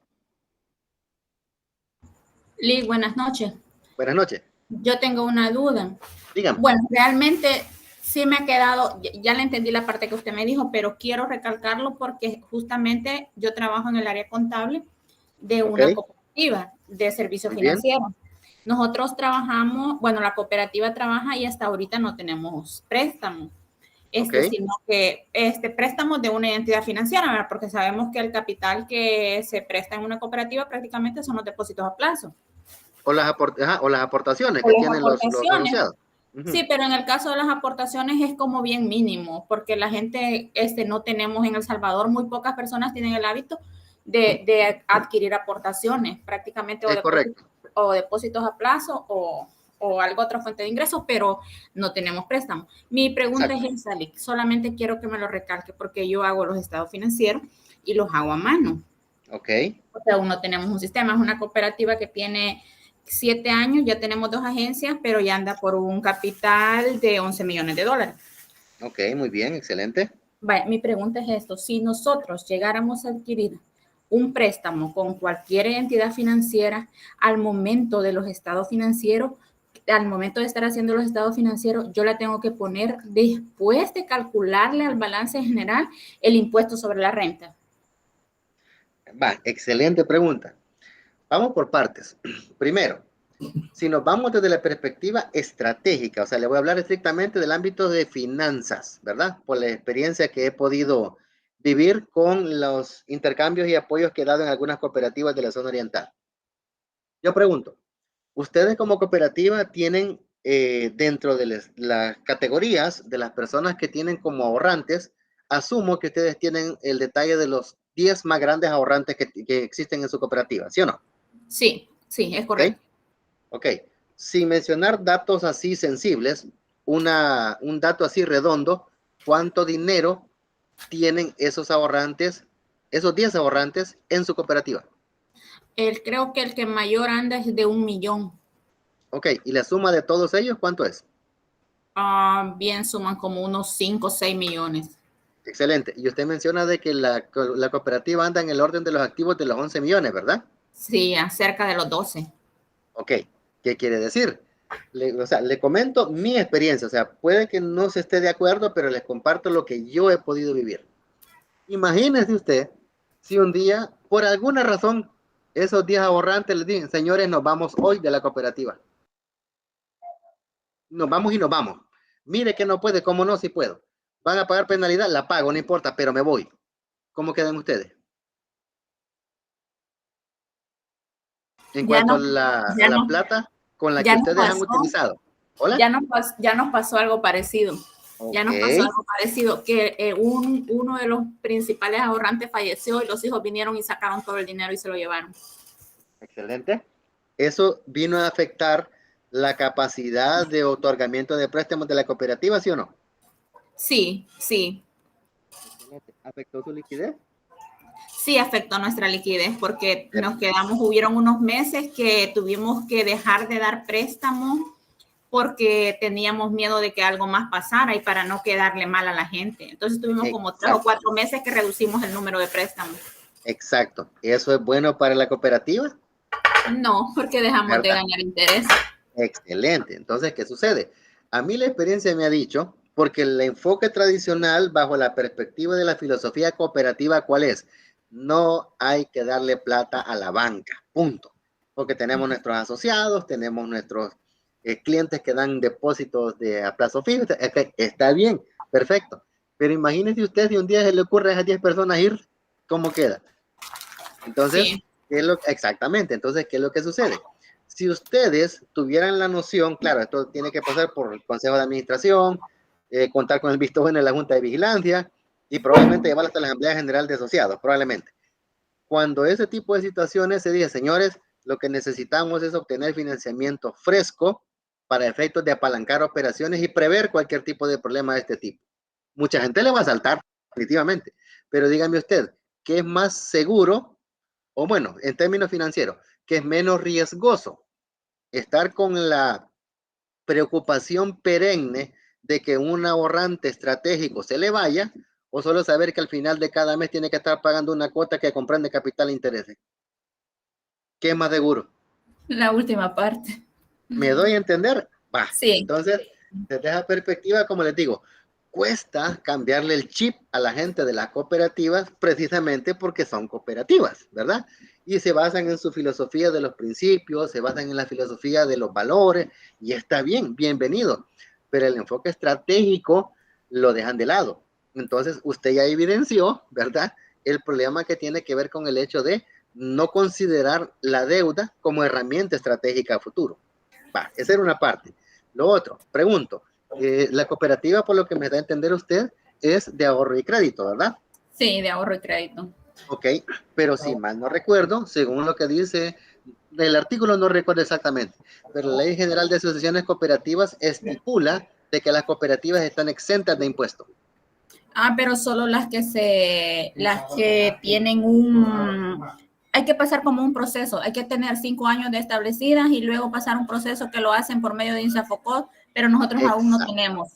Liz, buenas noches. Buenas noches. Yo tengo una duda. Dígame. Bueno, realmente sí me ha quedado, ya le entendí la parte que usted me dijo, pero quiero recalcarlo porque justamente yo trabajo en el área contable de una cooperativa de servicios financieros. Nosotros trabajamos, bueno, la cooperativa trabaja y hasta ahorita no tenemos préstamos. Sino que préstamos de una entidad financiera, ¿verdad? Porque sabemos que el capital que se presta en una cooperativa prácticamente son los depósitos a plazo. O las aportaciones que tienen los asociados. Sí, pero en el caso de las aportaciones es como bien mínimo, porque la gente no tenemos en El Salvador, muy pocas personas tienen el hábito de adquirir aportaciones, prácticamente o depósitos a plazo o algo otra fuente de ingresos, pero no tenemos préstamos. Mi pregunta es esa, Lick, solamente quiero que me lo recalque porque yo hago los estados financieros y los hago a mano. Ok. O sea, aún no tenemos un sistema, es una cooperativa que tiene 7 años, ya tenemos 2 agencias, pero ya anda por un capital de 11 millones de dólares. Ok, muy bien, excelente. Vale, mi pregunta es esto, si nosotros llegáramos a adquirir un préstamo con cualquier entidad financiera al momento de los estados financieros, al momento de estar haciendo los estados financieros, yo la tengo que poner después de calcularle al balance general el impuesto sobre la renta. Va, excelente pregunta. Vamos por partes. Primero, si nos vamos desde la perspectiva estratégica, o sea, le voy a hablar estrictamente del ámbito de finanzas, ¿verdad? Por la experiencia que he podido vivir con los intercambios y apoyos que he dado en algunas cooperativas de la zona oriental. Yo pregunto, ¿ustedes como cooperativa tienen dentro de las categorías de las personas que tienen como ahorrantes, asumo que ustedes tienen el detalle de los 10 más grandes ahorrantes que existen en su cooperativa, ¿sí o no? Sí, es correcto. Ok, sin mencionar datos así sensibles, un dato así redondo, ¿cuánto dinero tienen esos ahorrantes, esos 10 ahorrantes en su cooperativa? Creo que el que mayor anda es de 1 millón. Ok, ¿y la suma de todos ellos cuánto es? Bien, suman como unos 5 o 6 millones. Excelente. Y usted menciona de que la cooperativa anda en el orden de los activos de los 11 millones, ¿verdad? Sí, cerca de los 12. Ok, ¿qué quiere decir? Le comento mi experiencia, o sea, puede que no se esté de acuerdo, pero les comparto lo que yo he podido vivir. Imagínese usted si un día, por alguna razón, esos 10 ahorrantes les dicen, señores, nos vamos hoy de la cooperativa. Nos vamos y nos vamos. Mire que no puede, ¿cómo no? Si puedo. Van a pagar penalidad, la pago, no importa, pero me voy. ¿Cómo quedan ustedes? En cuanto a la plata con la que ustedes han utilizado. ¿Hola? Ya nos pasó algo parecido. Ya nos pasó algo parecido, que uno de los principales ahorrantes falleció y los hijos vinieron y sacaron todo el dinero y se lo llevaron. Excelente. ¿Eso vino a afectar la capacidad de otorgamiento de préstamos de la cooperativa, sí o no? Sí. Excelente. ¿Afectó su liquidez? Sí, afectó nuestra liquidez porque nos quedamos, hubieron unos meses que tuvimos que dejar de dar préstamos porque teníamos miedo de que algo más pasara y para no quedarle mal a la gente. Entonces tuvimos como 3 o 4 meses que reducimos el número de préstamos. Exacto. ¿Eso es bueno para la cooperativa? No, porque dejamos de ganar interés. Excelente. Entonces, ¿qué sucede? A mí la experiencia me ha dicho, porque el enfoque tradicional bajo la perspectiva de la filosofía cooperativa, ¿cuál es? No hay que darle plata a la banca, punto. Porque tenemos nuestros asociados, tenemos nuestros clientes que dan depósitos a plazo fijo. Está bien, perfecto. Pero imagínese usted si un día se le ocurre a esas 10 personas ir, ¿cómo queda? Entonces, sí. Exactamente. Entonces, ¿qué es lo que sucede? Si ustedes tuvieran la noción, claro, esto tiene que pasar por el Consejo de Administración, contar con el visto bueno en la Junta de Vigilancia y probablemente llevar hasta la Asamblea General de Asociados, probablemente. Cuando ese tipo de situaciones se dice, señores, lo que necesitamos es obtener financiamiento fresco para efectos de apalancar operaciones y prever cualquier tipo de problema de este tipo. Mucha gente le va a saltar, definitivamente, pero dígame usted, ¿qué es más seguro? O bueno, en términos financieros, ¿qué es menos riesgoso? Estar con la preocupación perenne de que un ahorrante estratégico se le vaya, o solo saber que al final de cada mes tiene que estar pagando una cuota que comprende capital e intereses. ¿Qué es más seguro? La última parte. ¿Me doy a entender? Va. Sí. Entonces, desde esa perspectiva, como les digo, cuesta cambiarle el chip a la gente de las cooperativas precisamente porque son cooperativas, ¿verdad? Y se basan en su filosofía de los principios, se basan en la filosofía de los valores, y está bien, bienvenido. Pero el enfoque estratégico lo dejan de lado. Entonces, usted ya evidenció, ¿verdad? El problema que tiene que ver con el hecho de no considerar la deuda como herramienta estratégica a futuro. Va, esa era una parte. Lo otro, pregunto, la cooperativa, por lo que me da a entender usted, es de ahorro y crédito, ¿verdad? Sí, de ahorro y crédito. Ok, pero si mal no recuerdo, según lo que dice el artículo, no recuerdo exactamente, pero la Ley General de Asociaciones Cooperativas estipula de que las cooperativas están exentas de impuestos. Ah, pero solo las que tienen hay que pasar como un proceso, hay que tener 5 años de establecidas y luego pasar un proceso que lo hacen por medio de INSAFOCOD, pero nosotros aún no Exacto. tenemos.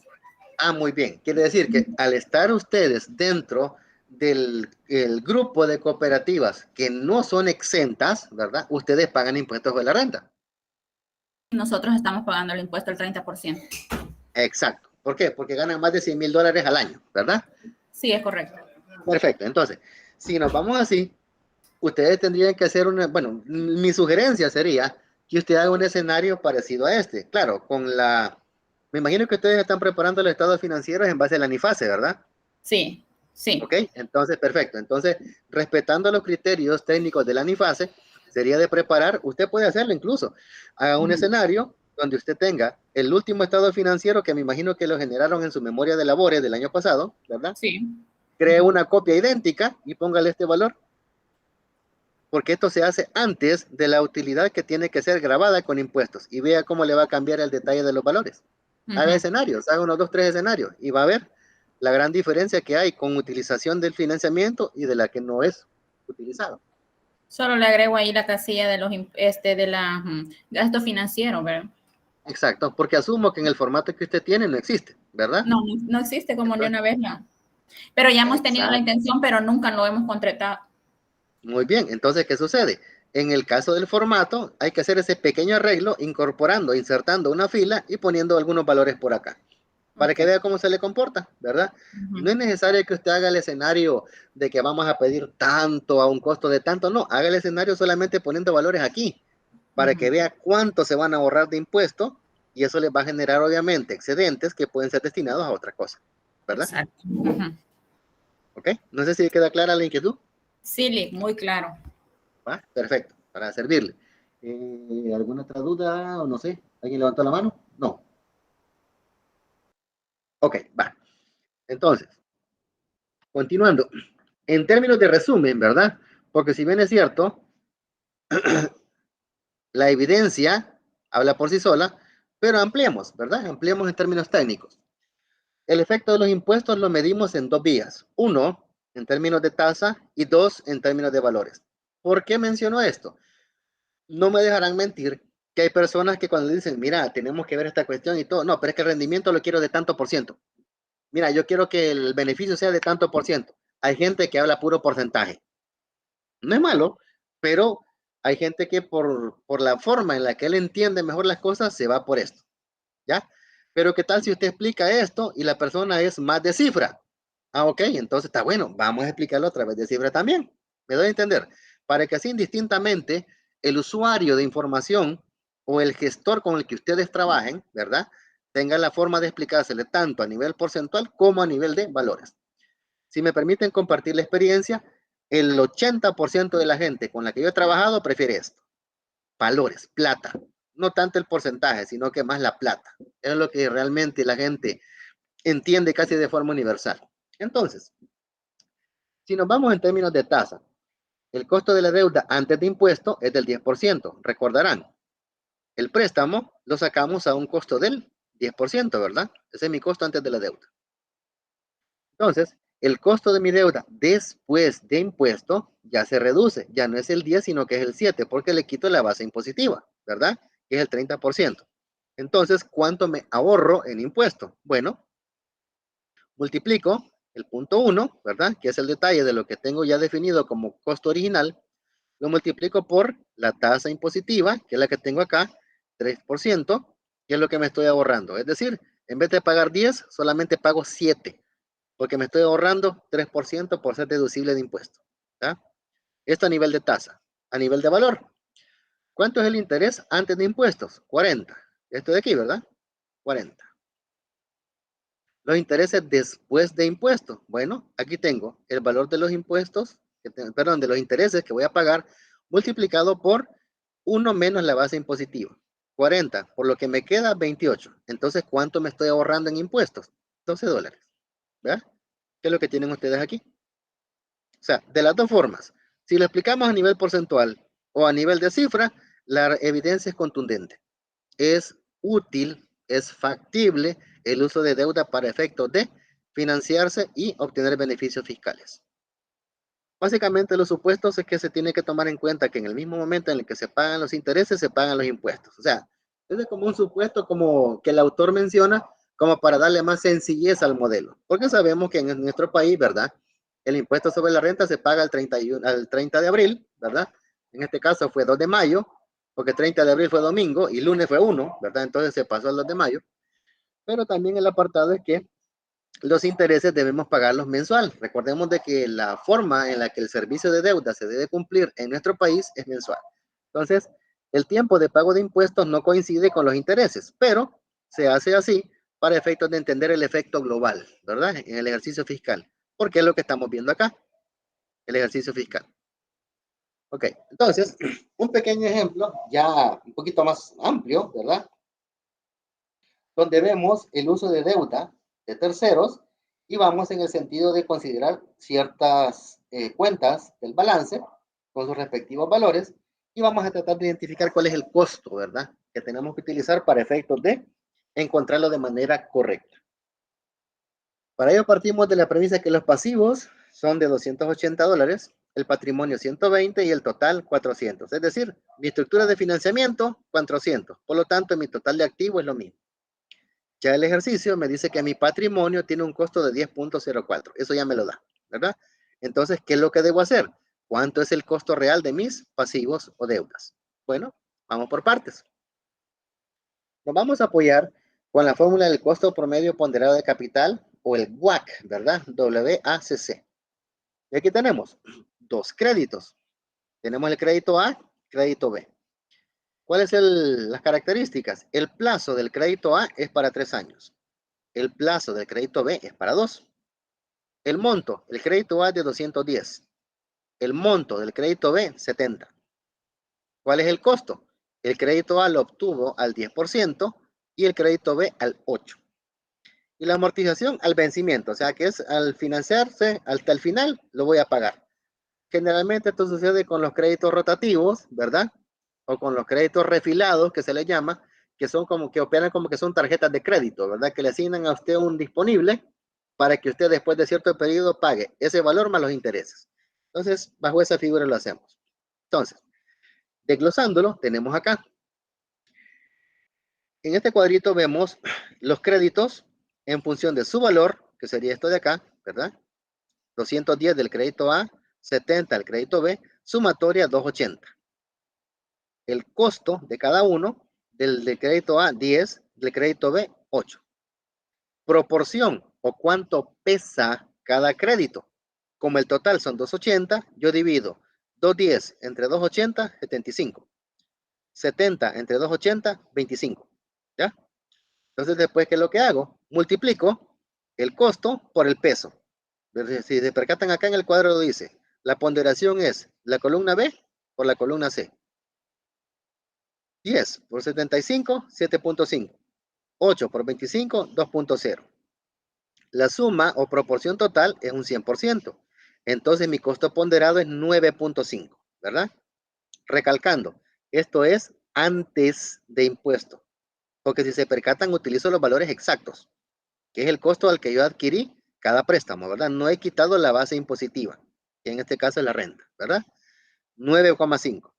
Ah, muy bien. Quiere decir que al estar ustedes dentro del el grupo de cooperativas que no son exentas, ¿verdad? Ustedes pagan impuestos de la renta. Nosotros estamos pagando el impuesto al 30%. Exacto. ¿Por qué? Porque ganan más de $100,000 al año, ¿verdad? Sí, es correcto. Perfecto. Entonces, si nos vamos así, ustedes tendrían que hacer bueno, mi sugerencia sería que usted haga un escenario parecido a este. Claro, me imagino que ustedes están preparando los estados financieros en base a la NIFASE, ¿verdad? Sí, sí. Ok, entonces, perfecto. Entonces, respetando los criterios técnicos de la NIFASE, sería de preparar, usted puede hacerlo incluso, haga un escenario donde usted tenga el último estado financiero que me imagino que lo generaron en su memoria de labores del año pasado, ¿verdad? Sí. Cree una copia idéntica y póngale este valor, porque esto se hace antes de la utilidad que tiene que ser grabada con impuestos, y vea cómo le va a cambiar el detalle de los valores. Haga escenarios, haga unos 2, 3 escenarios y va a ver la gran diferencia que hay con utilización del financiamiento y de la que no es utilizado. Solo le agrego ahí la casilla de los gastos financieros, ¿verdad? Exacto, porque asumo que en el formato que usted tiene no existe, ¿verdad? No, no existe como ni Entonces, una vez, no. Pero ya hemos tenido la exacto. intención, pero nunca lo hemos contratado. Muy bien, entonces, ¿qué sucede? En el caso del formato, hay que hacer ese pequeño arreglo incorporando, insertando una fila y poniendo algunos valores por acá, para que Okay. vea cómo se le comporta, ¿verdad? No es necesario que usted haga el escenario de que vamos a pedir tanto a un costo de tanto, no, haga el escenario solamente poniendo valores aquí, para que vea cuánto se van a ahorrar de impuestos, y eso les va a generar obviamente excedentes que pueden ser destinados a otra cosa, ¿verdad? Exacto. ¿Ok? No sé si queda clara la inquietud. Sí, muy claro. ¿Va? Perfecto, para servirle. ¿Alguna otra duda o no sé? ¿Alguien levantó la mano? No. Ok, va. Entonces, continuando. En términos de resumen, ¿verdad? Porque si bien es cierto, la evidencia habla por sí sola, pero ampliemos, ¿verdad? Ampliemos en términos técnicos. El efecto de los impuestos lo medimos en 2 vías. Uno, en términos de tasa, y 2, en términos de valores. ¿Por qué menciono esto? No me dejarán mentir que hay personas que cuando dicen, mira, tenemos que ver esta cuestión y todo, no, pero es que el rendimiento lo quiero de tanto por ciento. Mira, yo quiero que el beneficio sea de tanto por ciento. Hay gente que habla puro porcentaje. No es malo, pero hay gente que por la forma en la que él entiende mejor las cosas se va por esto, ¿ya? Pero ¿qué tal si usted explica esto y la persona es más de cifra? Ah, ok, entonces está bueno, vamos a explicarlo a través de cifra también. ¿Me doy a entender? Para que así indistintamente el usuario de información o el gestor con el que ustedes trabajen, ¿verdad? Tenga la forma de explicársele tanto a nivel porcentual como a nivel de valores. Si me permiten compartir la experiencia, el 80% de la gente con la que yo he trabajado prefiere esto. Valores, plata. No tanto el porcentaje, sino que más la plata. Es lo que realmente la gente entiende casi de forma universal. Entonces, si nos vamos en términos de tasa, el costo de la deuda antes de impuesto es del 10%. Recordarán, el préstamo lo sacamos a un costo del 10%, ¿verdad? Ese es mi costo antes de la deuda. Entonces, el costo de mi deuda después de impuesto ya se reduce. Ya no es el 10, sino que es el 7, porque le quito la base impositiva, ¿verdad? Que es el 30%. Entonces, ¿cuánto me ahorro en impuesto? Bueno, multiplico el punto 1, ¿verdad? Que es el detalle de lo que tengo ya definido como costo original, lo multiplico por la tasa impositiva, que es la que tengo acá, 3%, que es lo que me estoy ahorrando. Es decir, en vez de pagar 10, solamente pago 7, porque me estoy ahorrando 3% por ser deducible de impuestos. ¿Ya? Esto a nivel de tasa. A nivel de valor, ¿cuánto es el interés antes de impuestos? 40. Esto de aquí, ¿verdad? 40. Los intereses después de impuestos. Bueno, aquí tengo el valor de los impuestos, perdón, de los intereses que voy a pagar multiplicado por 1 menos la base impositiva. 40, por lo que me queda 28. Entonces, ¿cuánto me estoy ahorrando en impuestos? $12. ¿Verdad? ¿Qué es lo que tienen ustedes aquí? O sea, de las dos formas, si lo explicamos a nivel porcentual o a nivel de cifra, la evidencia es contundente. Es útil, es factible el uso de deuda para efectos de financiarse y obtener beneficios fiscales. Básicamente los supuestos es que se tiene que tomar en cuenta que en el mismo momento en el que se pagan los intereses, se pagan los impuestos. O sea, es como un supuesto como que el autor menciona como para darle más sencillez al modelo. Porque sabemos que en nuestro país, ¿verdad? El impuesto sobre la renta se paga al 30 de abril, ¿verdad? En este caso fue 2 de mayo, porque 30 de abril fue domingo y lunes fue 1, ¿verdad? Entonces se pasó al 2 de mayo. Pero también el apartado es que los intereses debemos pagarlos mensual. Recordemos de que la forma en la que el servicio de deuda se debe cumplir en nuestro país es mensual. Entonces, el tiempo de pago de impuestos no coincide con los intereses, pero se hace así para efectos de entender el efecto global, ¿verdad? En el ejercicio fiscal, porque es lo que estamos viendo acá, el ejercicio fiscal. Ok, entonces, un pequeño ejemplo, ya un poquito más amplio, ¿verdad? Donde vemos el uso de deuda de terceros y vamos en el sentido de considerar ciertas cuentas del balance con sus respectivos valores y vamos a tratar de identificar cuál es el costo, ¿verdad? Que tenemos que utilizar para efectos de encontrarlo de manera correcta. Para ello partimos de la premisa que los pasivos son de $280, el patrimonio 120 y el total 400. Es decir, mi estructura de financiamiento 400. Por lo tanto, mi total de activo es lo mismo. Ya el ejercicio me dice que mi patrimonio tiene un costo de 10.04. Eso ya me lo da, ¿verdad? Entonces, ¿qué es lo que debo hacer? ¿Cuánto es el costo real de mis pasivos o deudas? Bueno, vamos por partes. Nos vamos a apoyar con la fórmula del costo promedio ponderado de capital o el WACC, ¿verdad? WACC. Y aquí tenemos dos créditos. Tenemos el crédito A, crédito B. ¿Cuáles son las características? El plazo del crédito A es para 3 años. El plazo del crédito B es para 2. El monto, el crédito A es de 210. El monto del crédito B, 70. ¿Cuál es el costo? El crédito A lo obtuvo al 10% y el crédito B al 8%. Y la amortización al vencimiento, o sea que es al financiarse hasta el final, lo voy a pagar. Generalmente esto sucede con los créditos rotativos, ¿verdad? O con los créditos refilados, que se les llama, que son como que operan como que son tarjetas de crédito, ¿verdad? Que le asignan a usted un disponible para que usted después de cierto periodo pague ese valor más los intereses. Entonces, bajo esa figura lo hacemos. Entonces, desglosándolo, tenemos acá. En este cuadrito vemos los créditos en función de su valor, que sería esto de acá, ¿verdad? 210 del crédito A, 70 del crédito B, sumatoria 280. El costo de cada uno del crédito A, 10, del crédito B, 8. Proporción o cuánto pesa cada crédito. Como el total son 280, yo divido 210 entre 280, 75. 70 entre 280, 25. ¿Ya? Entonces, después, ¿qué es lo que hago? Multiplico el costo por el peso. Si se percatan acá en el cuadro dice, la ponderación es la columna B por la columna C. 10 por 75, 7.5. 8 por 25, 2.0. La suma o proporción total es un 100%. Entonces mi costo ponderado es 9.5, ¿verdad? Recalcando, esto es antes de impuesto. Porque si se percatan, utilizo los valores exactos, que es el costo al que yo adquirí cada préstamo, ¿verdad? No he quitado la base impositiva, que en este caso es la renta, ¿verdad? 9,5.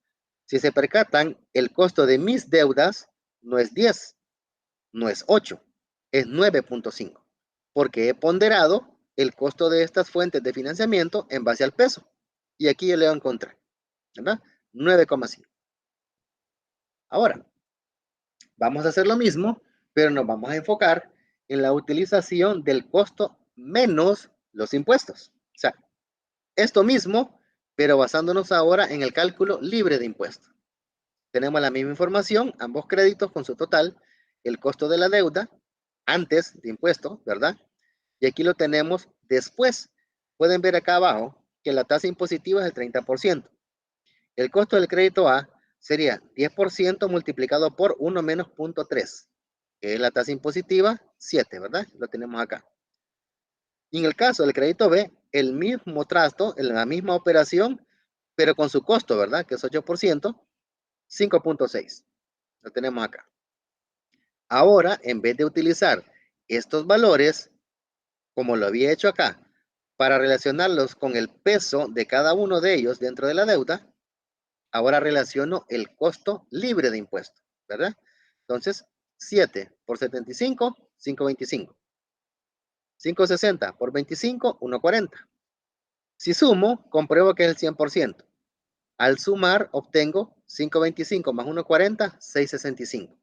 Si se percatan, el costo de mis deudas no es 10, no es 8, es 9.5, porque he ponderado el costo de estas fuentes de financiamiento en base al peso. Y aquí yo le voy a encontrar. ¿verdad? 9,5. Ahora, vamos a hacer lo mismo, pero nos vamos a enfocar en la utilización del costo menos los impuestos. O sea, esto mismo, pero basándonos ahora en el cálculo libre de impuestos. Tenemos la misma información, ambos créditos con su total, el costo de la deuda antes de impuesto, ¿verdad? Y aquí lo tenemos después. Pueden ver acá abajo que la tasa impositiva es el 30%. El costo del crédito A sería 10% multiplicado por 1 menos 0.3, que es la tasa impositiva 7, ¿verdad? Lo tenemos acá. Y en el caso del crédito B, el mismo trato, la misma operación, pero con su costo, ¿verdad? Que es 8%, 5.6. Lo tenemos acá. Ahora, en vez de utilizar estos valores, como lo había hecho acá, para relacionarlos con el peso de cada uno de ellos dentro de la deuda, ahora relaciono el costo libre de impuestos, ¿verdad? Entonces, 7 por 75, 5.25. 5.60 por 25, 1.40. Si sumo, compruebo que es el 100%. Al sumar, obtengo 5.25 más 1.40, 6.65,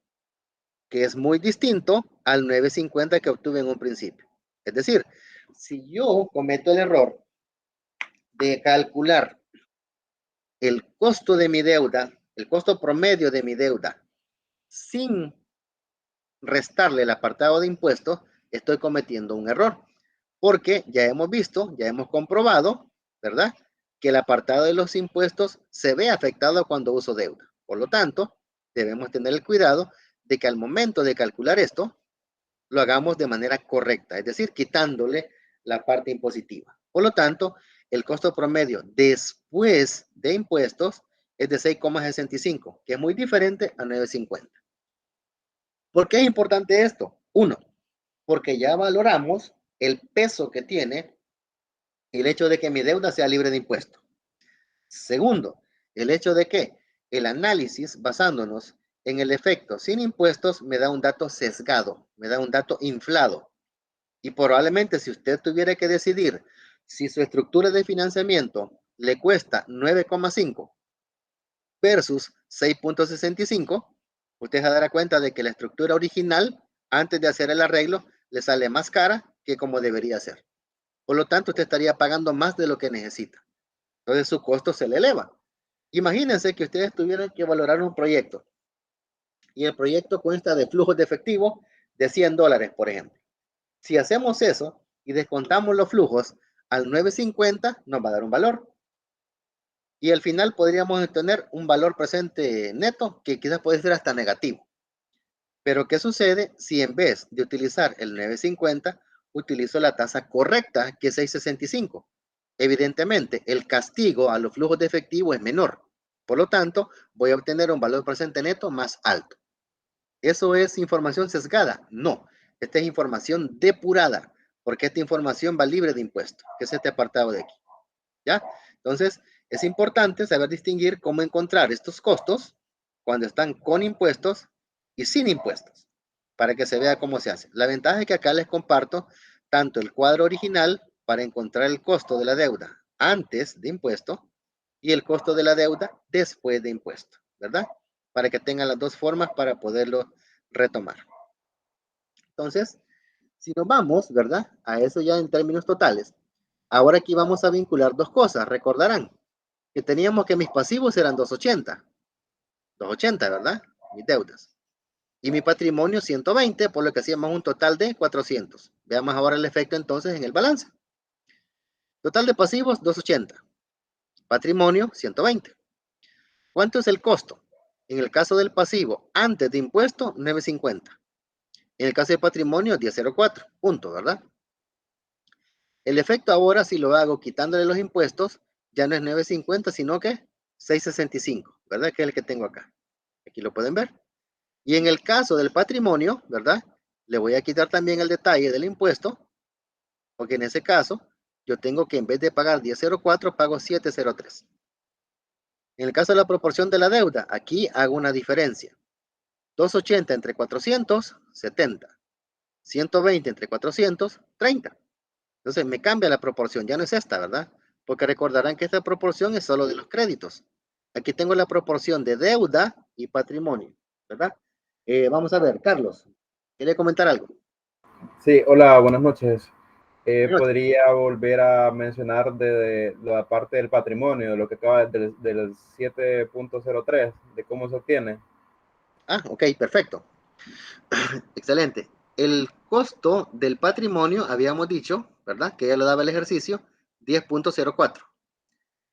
que es muy distinto al 9.50 que obtuve en un principio. Es decir, si yo cometo el error de calcular el costo de mi deuda, el costo promedio de mi deuda, sin restarle el apartado de impuestos, estoy cometiendo un error. Porque ya hemos visto, ya hemos comprobado, ¿verdad? Que el apartado de los impuestos se ve afectado cuando uso deuda. Por lo tanto, debemos tener el cuidado de que al momento de calcular esto, lo hagamos de manera correcta, es decir, quitándole la parte impositiva. Por lo tanto, el costo promedio después de impuestos es de 6,65, que es muy diferente a 9,50. ¿Por qué es importante esto? Uno, porque ya valoramos el peso que tiene el hecho de que mi deuda sea libre de impuestos. Segundo, el hecho de que el análisis basándonos en el efecto sin impuestos me da un dato sesgado, me da un dato inflado. Y probablemente si usted tuviera que decidir si su estructura de financiamiento le cuesta 9,5 versus 6.65, usted se dará cuenta de que la estructura original, antes de hacer el arreglo, le sale más cara que como debería ser. Por lo tanto, usted estaría pagando más de lo que necesita. Entonces, su costo se le eleva. Imagínense que ustedes tuvieran que valorar un proyecto y el proyecto consta de flujos de efectivo de $100, por ejemplo. Si hacemos eso y descontamos los flujos al 9.50, nos va a dar un valor. Y al final podríamos tener un valor presente neto que quizás puede ser hasta negativo. Pero ¿qué sucede si en vez de utilizar el 9.50, utilizo la tasa correcta, que es 6.65? Evidentemente, el castigo a los flujos de efectivo es menor. Por lo tanto, voy a obtener un valor presente neto más alto. ¿Eso es información sesgada? No. Esta es información depurada, porque esta información va libre de impuestos, que es este apartado de aquí. ¿Ya? Entonces, es importante saber distinguir cómo encontrar estos costos cuando están con impuestos y sin impuestos, para que se vea cómo se hace. La ventaja es que acá les comparto tanto el cuadro original para encontrar el costo de la deuda antes de impuesto y el costo de la deuda después de impuesto, ¿verdad? Para que tengan las dos formas para poderlo retomar. Entonces, si nos vamos, ¿verdad? A eso ya en términos totales. Ahora aquí vamos a vincular dos cosas. Recordarán que teníamos que mis pasivos eran 280, ¿verdad? Mis deudas. Y mi patrimonio 120, por lo que hacíamos un total de 400. Veamos ahora el efecto entonces en el balance. Total de pasivos 280. Patrimonio 120. ¿Cuánto es el costo? En el caso del pasivo, antes de impuesto, 950. En el caso del patrimonio, 1004. Punto, ¿verdad? El efecto ahora, si lo hago quitándole los impuestos, ya no es 950, sino que 665, ¿verdad? Que es el que tengo acá. Aquí lo pueden ver. Y en el caso del patrimonio, ¿verdad? Le voy a quitar también el detalle del impuesto, porque en ese caso, yo tengo que en vez de pagar 1004, pago 703. En el caso de la proporción de la deuda, aquí hago una diferencia. 280 entre 400, 70. 120 entre 400, 30. Entonces me cambia la proporción, ya no es esta, ¿verdad? Porque recordarán que esta proporción es solo de los créditos. Aquí tengo la proporción de deuda y patrimonio, ¿verdad? Vamos a ver, Carlos, ¿quiere comentar algo? Sí, hola, buenas noches. Buenas noches. ¿Podría volver a mencionar de la parte del patrimonio, de lo que acaba del 7.03, de cómo se obtiene? Ah, ok, perfecto. Excelente. El costo del patrimonio, habíamos dicho, ¿verdad? Que ya lo daba el ejercicio, 10.04.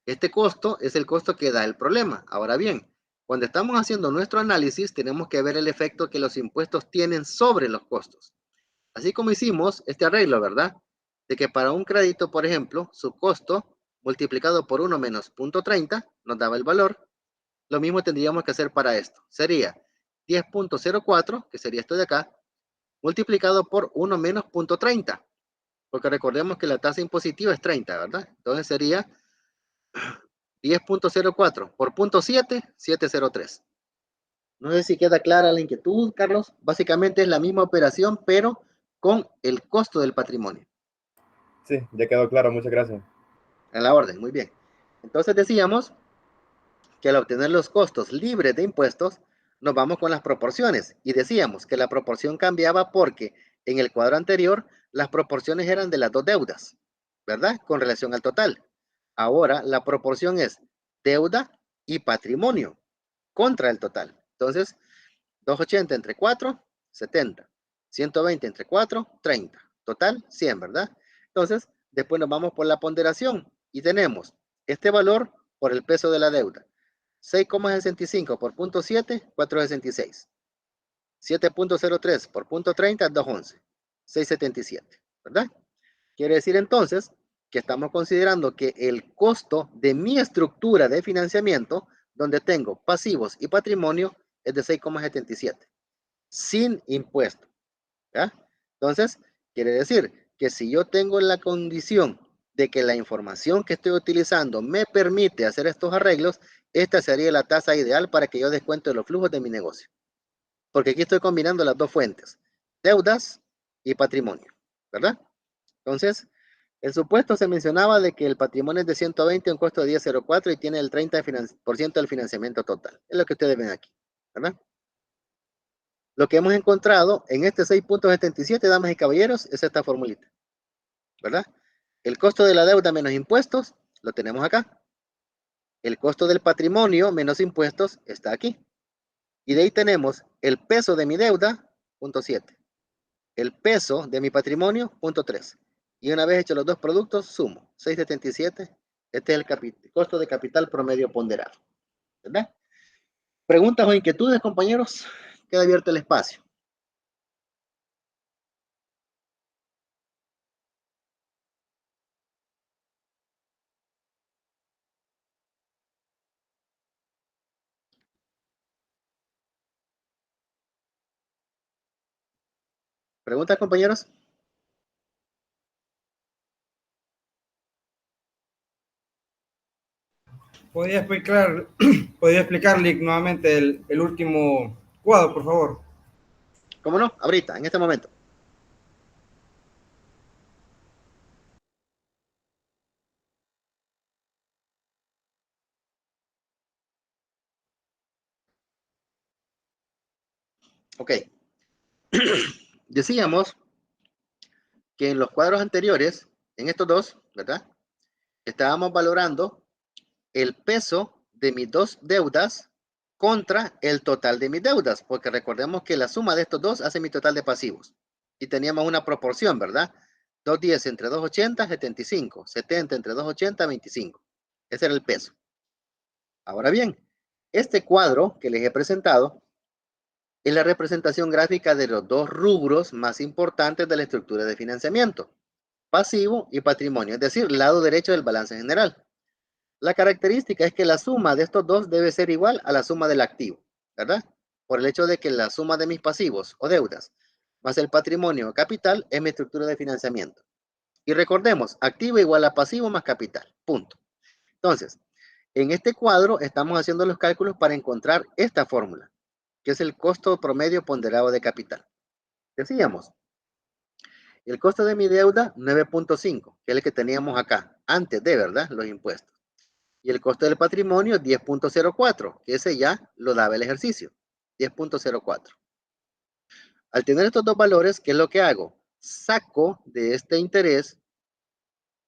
Este costo es el costo que da el problema. Ahora bien, cuando estamos haciendo nuestro análisis, tenemos que ver el efecto que los impuestos tienen sobre los costos. Así como hicimos este arreglo, ¿verdad? De que para un crédito, por ejemplo, su costo multiplicado por 1 menos 0.30 nos daba el valor. Lo mismo tendríamos que hacer para esto. Sería 10.04, que sería esto de acá, multiplicado por 1 menos 0.30. Porque recordemos que la tasa impositiva es 30, ¿verdad? Entonces sería 10.04 por 0.7, 703. No sé si queda clara la inquietud, Carlos. Básicamente es la misma operación, pero con el costo del patrimonio. Sí, ya quedó claro, muchas gracias. A la orden, muy bien. Entonces decíamos que al obtener los costos libres de impuestos, nos vamos con las proporciones. Y decíamos que la proporción cambiaba porque en el cuadro anterior las proporciones eran de las dos deudas, ¿verdad? Con relación al total. Ahora la proporción es deuda y patrimonio contra el total. Entonces, 280 entre 4, 70. 120 entre 4, 30. Total, 100, ¿verdad? Entonces, después nos vamos por la ponderación y tenemos este valor por el peso de la deuda. 6,65 por punto 7, 4,66. 7.03 por punto 30, 2,11. 6,77, ¿verdad? Quiere decir entonces que estamos considerando que el costo de mi estructura de financiamiento, donde tengo pasivos y patrimonio, es de 6,77, sin impuesto. ¿Ya? Entonces, quiere decir que si yo tengo la condición de que la información que estoy utilizando me permite hacer estos arreglos, esta sería la tasa ideal para que yo descuente los flujos de mi negocio. Porque aquí estoy combinando las dos fuentes, deudas y patrimonio, ¿verdad? Entonces, el supuesto se mencionaba de que el patrimonio es de 120, un costo de 10,04 y tiene el 30% del financiamiento total. Es lo que ustedes ven aquí, ¿verdad? Lo que hemos encontrado en este 6.77, damas y caballeros, es esta formulita, ¿verdad? El costo de la deuda menos impuestos, lo tenemos acá. El costo del patrimonio menos impuestos está aquí. Y de ahí tenemos el peso de mi deuda, 0.7. El peso de mi patrimonio, 0.3. Y una vez hechos los dos productos, sumo 6,77. Este es el costo de capital promedio ponderado, ¿verdad? ¿Preguntas o inquietudes, compañeros? Queda abierto el espacio. ¿Preguntas, compañeros? ¿Podría explicarle nuevamente el último cuadro, por favor? ¿Cómo no? Ahorita, en este momento. Ok. Decíamos que en los cuadros anteriores, en estos dos, ¿verdad? Estábamos valorando el peso de mis dos deudas contra el total de mis deudas, porque recordemos que la suma de estos dos hace mi total de pasivos. Y teníamos una proporción, ¿verdad? 210 entre 280, 75. 70 entre 280, 25. Ese era el peso. Ahora bien, este cuadro que les he presentado es la representación gráfica de los dos rubros más importantes de la estructura de financiamiento, pasivo y patrimonio, es decir, lado derecho del balance general. La característica es que la suma de estos dos debe ser igual a la suma del activo, ¿verdad? Por el hecho de que la suma de mis pasivos o deudas más el patrimonio o capital es mi estructura de financiamiento. Y recordemos, activo igual a pasivo más capital, punto. Entonces, en este cuadro estamos haciendo los cálculos para encontrar esta fórmula, que es el costo promedio ponderado de capital. Decíamos, el costo de mi deuda, 9.5, que es el que teníamos acá, antes de, ¿verdad? Los impuestos. Y el costo del patrimonio 10.04, que ese ya lo daba el ejercicio, 10.04. Al tener estos dos valores, ¿qué es lo que hago? Saco de este interés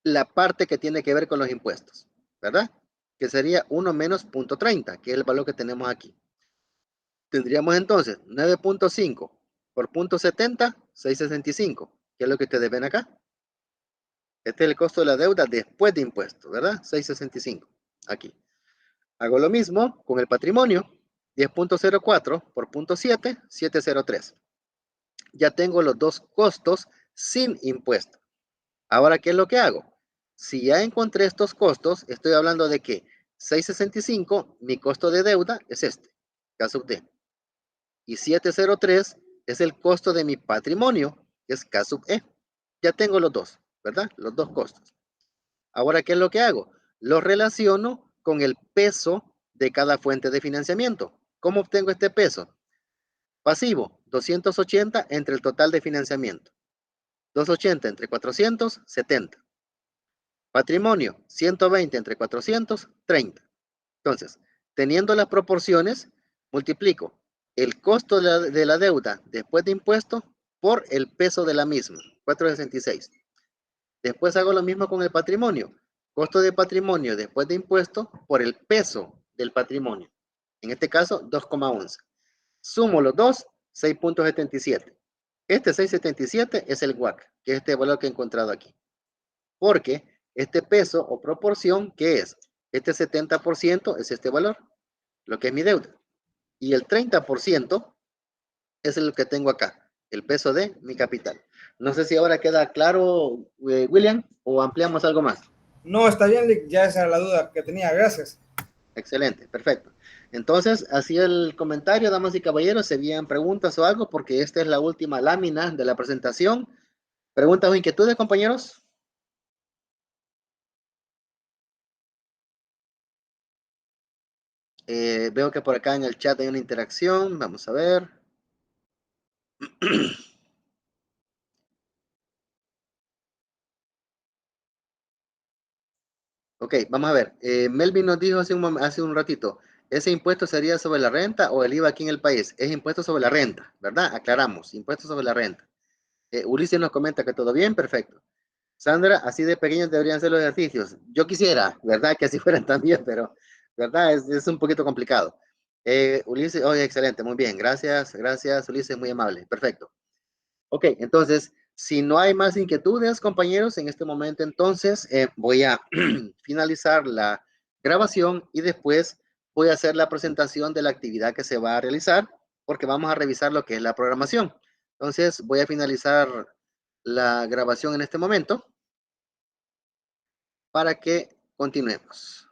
la parte que tiene que ver con los impuestos, ¿verdad? Que sería 1 menos 0.30, que es el valor que tenemos aquí. Tendríamos entonces 9.5 por 0.70, 6.65, que es lo que ustedes ven acá. Este es el costo de la deuda después de impuestos, ¿verdad? 6.65, aquí. Hago lo mismo con el patrimonio, 10.04 por 0.7, 703. Ya tengo los dos costos sin impuesto. Ahora, ¿qué es lo que hago? Si ya encontré estos costos, estoy hablando de que 6.65, mi costo de deuda es este, K sub D. Y 703 es el costo de mi patrimonio, que es K sub E. Ya tengo los dos, ¿verdad? Los dos costos. Ahora, ¿qué es lo que hago? Los relaciono con el peso de cada fuente de financiamiento. ¿Cómo obtengo este peso? Pasivo, 280 entre el total de financiamiento. 280 entre 400, 70. Patrimonio, 120 entre 400, 30. Entonces, teniendo las proporciones, multiplico el costo de la deuda después de impuestos por el peso de la misma, 466. Después hago lo mismo con el patrimonio. Costo de patrimonio después de impuestos por el peso del patrimonio. En este caso, 2,11. Sumo los dos, 6.77. Este 6.77 es el WACC, que es este valor que he encontrado aquí. Porque este peso o proporción, ¿qué es? Este 70% es este valor, lo que es mi deuda. Y el 30% es lo que tengo acá, el peso de mi capital. No sé si ahora queda claro, William, o ampliamos algo más. No, está bien, Lick, ya esa era la duda que tenía, gracias. Excelente, perfecto. Entonces, así el comentario, damas y caballeros, se envían preguntas o algo, porque esta es la última lámina de la presentación. ¿Preguntas o inquietudes, compañeros? Veo que por acá en el chat hay una interacción. Vamos a ver. Ok, vamos a ver. Melvin nos dijo hace un ratito, ¿ese impuesto sería sobre la renta o el IVA aquí en el país? Es impuesto sobre la renta, ¿verdad? Aclaramos, impuesto sobre la renta. Ulises nos comenta que todo bien, perfecto. Sandra, así de pequeños deberían ser los ejercicios. Yo quisiera, ¿verdad? Que así fueran también, pero, ¿verdad? Es un poquito complicado. Ulises, oye, excelente, muy bien. Gracias, gracias, Ulises, muy amable. Perfecto. Ok, entonces, si no hay más inquietudes, compañeros, en este momento entonces voy a finalizar la grabación y después voy a hacer la presentación de la actividad que se va a realizar, porque vamos a revisar lo que es la programación. Entonces, voy a finalizar la grabación en este momento para que continuemos.